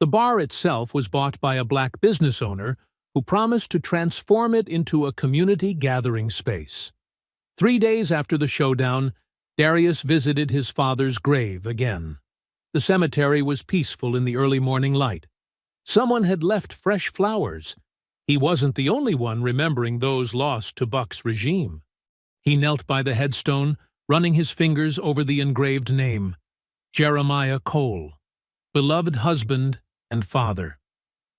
[SPEAKER 1] The bar itself was bought by a black business owner who promised to transform it into a community gathering space. 3 days after the showdown, Darius visited his father's grave again. The cemetery was peaceful in the early morning light. Someone had left fresh flowers. He wasn't the only one remembering those lost to Buck's regime. He knelt by the headstone, running his fingers over the engraved name, Jeremiah Cole, beloved husband and father.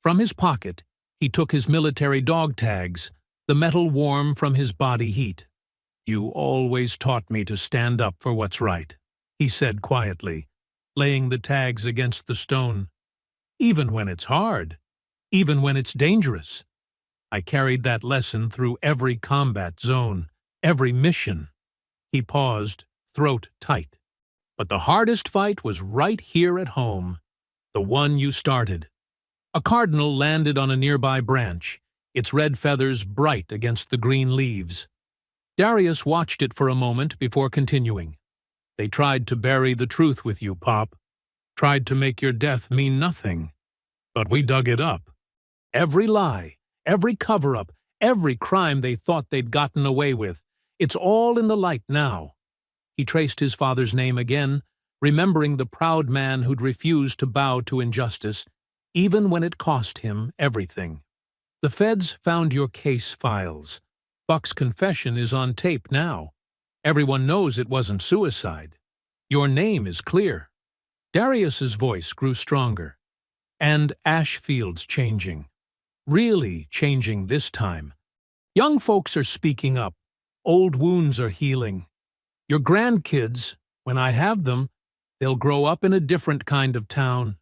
[SPEAKER 1] From his pocket, he took his military dog tags, the metal warm from his body heat. "You always taught me to stand up for what's right," he said quietly, laying the tags against the stone. "Even when it's hard, even when it's dangerous. I carried that lesson through every combat zone, every mission." He paused, throat tight. "But the hardest fight was right here at home, the one you started." A cardinal landed on a nearby branch, its red feathers bright against the green leaves. Darius watched it for a moment before continuing. "They tried to bury the truth with you, Pop. Tried to make your death mean nothing. But we dug it up. Every lie, every cover-up, every crime they thought they'd gotten away with, it's all in the light now." He traced his father's name again, remembering the proud man who'd refused to bow to injustice, even when it cost him everything. "The feds found your case files. Buck's confession is on tape now. Everyone knows it wasn't suicide. Your name is clear." Darius's voice grew stronger. "And Ashfield's changing. Really changing this time. Young folks are speaking up. Old wounds are healing. Your grandkids, when I have them, they'll grow up in a different kind of town."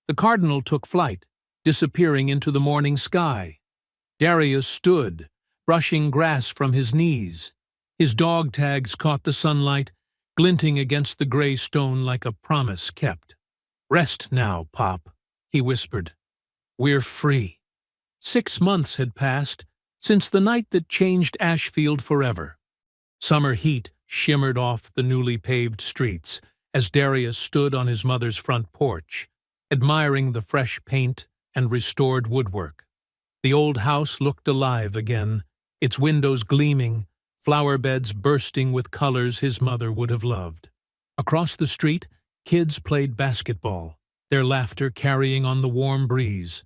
[SPEAKER 1] The cardinal took flight, disappearing into the morning sky. Darius stood, brushing grass from his knees. His dog tags caught the sunlight, glinting against the gray stone like a promise kept. "Rest now, Pop," he whispered. "We're free." 6 months had passed since the night that changed Ashfield forever. Summer heat shimmered off the newly paved streets as Darius stood on his mother's front porch, admiring the fresh paint and restored woodwork. The old house looked alive again, its windows gleaming, flower beds bursting with colors his mother would have loved. Across the street, kids played basketball, their laughter carrying on the warm breeze.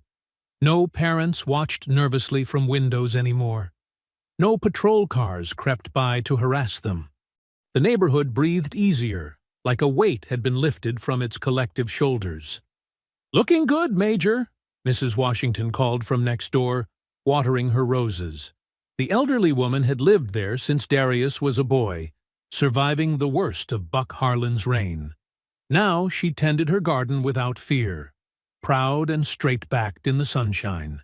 [SPEAKER 1] No parents watched nervously from windows anymore. No patrol cars crept by to harass them. The neighborhood breathed easier, like a weight had been lifted from its collective shoulders. "Looking good, Major," Mrs. Washington called from next door, watering her roses. The elderly woman had lived there since Darius was a boy, surviving the worst of Buck Harlan's reign. Now she tended her garden without fear, proud and straight-backed in the sunshine.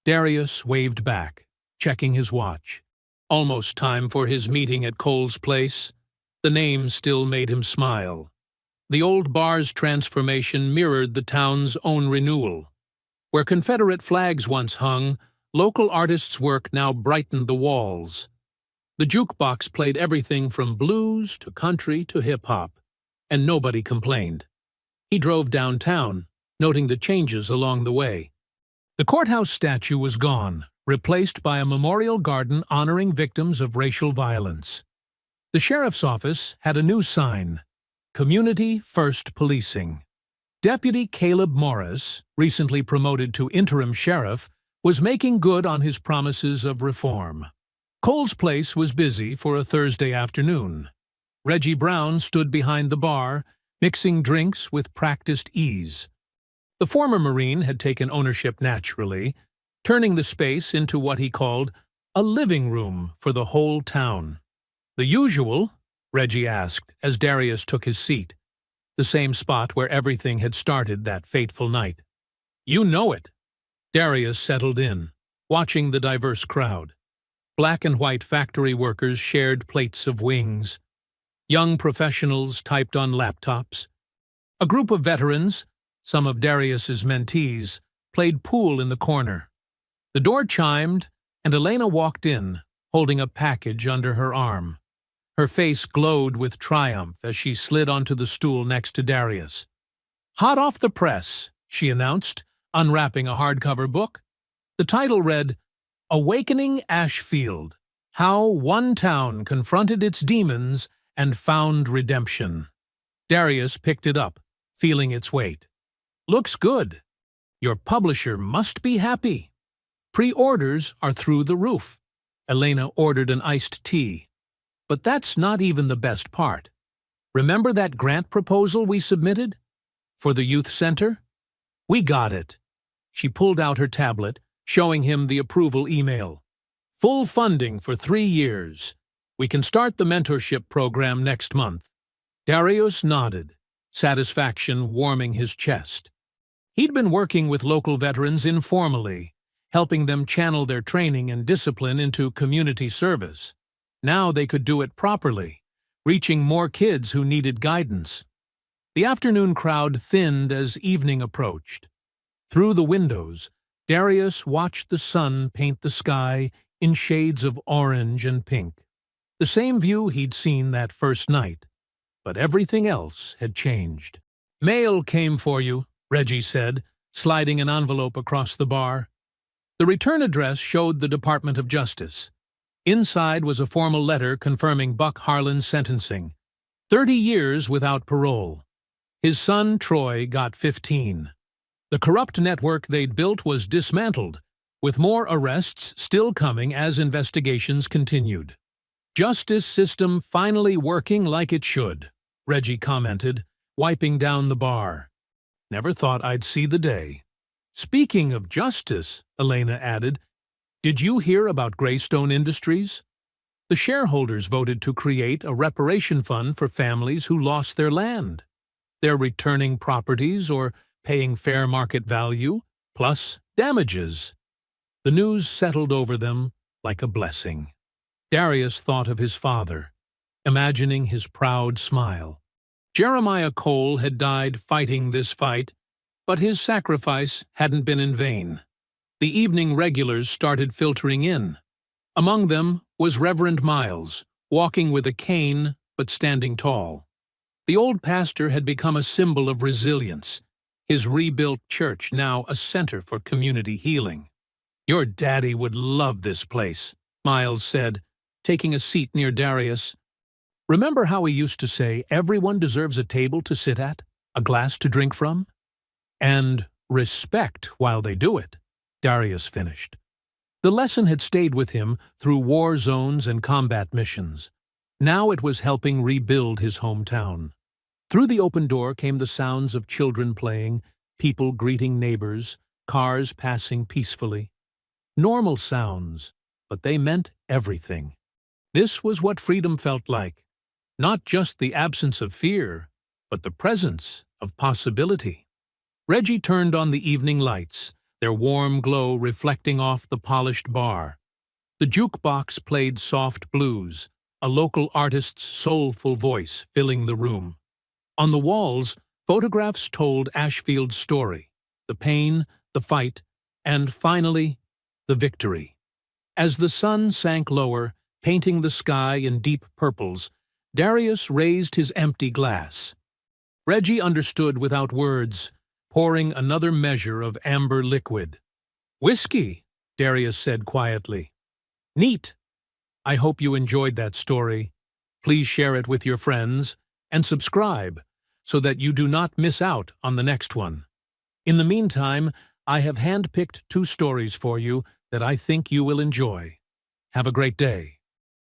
[SPEAKER 1] Darius waved back, checking his watch. Almost time for his meeting at Cole's place. The name still made him smile. The old bar's transformation mirrored the town's own renewal. Where Confederate flags once hung, local artists' work now brightened the walls. The jukebox played everything from blues to country to hip-hop, and nobody complained. He drove downtown, noting the changes along the way. The courthouse statue was gone, replaced by a memorial garden honoring victims of racial violence. The sheriff's office had a new sign: Community First Policing. Deputy Caleb Morris, recently promoted to interim sheriff, was making good on his promises of reform. Cole's place was busy for a Thursday afternoon. Reggie Brown stood behind the bar, mixing drinks with practiced ease. The former Marine had taken ownership naturally, turning the space into what he called a living room for the whole town. "The usual?" Reggie asked as Darius took his seat, the same spot where everything had started that fateful night. "You know it." Darius settled in, watching the diverse crowd. Black and white factory workers shared plates of wings. Young professionals typed on laptops. A group of veterans, some of Darius's mentees, played pool in the corner. The door chimed, and Elena walked in, holding a package under her arm. Her face glowed with triumph as she slid onto the stool next to Darius. "Hot off the press," she announced, unwrapping a hardcover book. The title read, "Awakening Ashfield: How One Town Confronted Its Demons and Found Redemption." Darius picked it up, feeling its weight. "Looks good. Your publisher must be happy. Pre-orders are through the roof." Elena ordered an iced tea. "But that's not even the best part. Remember that grant proposal we submitted? For the youth center? We got it." She pulled out her tablet, showing him the approval email. "Full funding for 3 years. We can start the mentorship program next month." Darius nodded, satisfaction warming his chest. He'd been working with local veterans informally, helping them channel their training and discipline into community service. Now they could do it properly, reaching more kids who needed guidance. The afternoon crowd thinned as evening approached. Through the windows, Darius watched the sun paint the sky in shades of orange and pink. The same view he'd seen that first night, but everything else had changed. "Mail came for you," Reggie said, sliding an envelope across the bar. The return address showed the Department of Justice. Inside was a formal letter confirming Buck Harlan's sentencing. 30 years without parole. His son, Troy, got 15. The corrupt network they'd built was dismantled, with more arrests still coming as investigations continued. "Justice system finally working like it should," Reggie commented, wiping down the bar. "Never thought I'd see the day." "Speaking of justice," Elena added, "did you hear about Greystone Industries? The shareholders voted to create a reparation fund for families who lost their land. They're returning properties or paying fair market value, plus damages." The news settled over them like a blessing. Darius thought of his father, imagining his proud smile. Jeremiah Cole had died fighting this fight, but his sacrifice hadn't been in vain. The evening regulars started filtering in. Among them was Reverend Miles, walking with a cane but standing tall. The old pastor had become a symbol of resilience, his rebuilt church now a center for community healing. "Your daddy would love this place," Miles said, taking a seat near Darius. "Remember how he used to say everyone deserves a table to sit at, a glass to drink from? And respect while they do it," Darius finished. The lesson had stayed with him through war zones and combat missions. Now it was helping rebuild his hometown. Through the open door came the sounds of children playing, people greeting neighbors, cars passing peacefully. Normal sounds, but they meant everything. This was what freedom felt like. Not just the absence of fear, but the presence of possibility. Reggie turned on the evening lights, their warm glow reflecting off the polished bar. The jukebox played soft blues, a local artist's soulful voice filling the room. On the walls, photographs told Ashfield's story, the pain, the fight, and finally, the victory. As the sun sank lower, painting the sky in deep purples, Darius raised his empty glass. Reggie understood without words, pouring another measure of amber liquid. "Whiskey," Darius said quietly. "Neat. I hope you enjoyed that story. Please share it with your friends and subscribe so that you do not miss out on the next one. In the meantime, I have handpicked 2 stories for you that I think you will enjoy. Have a great day.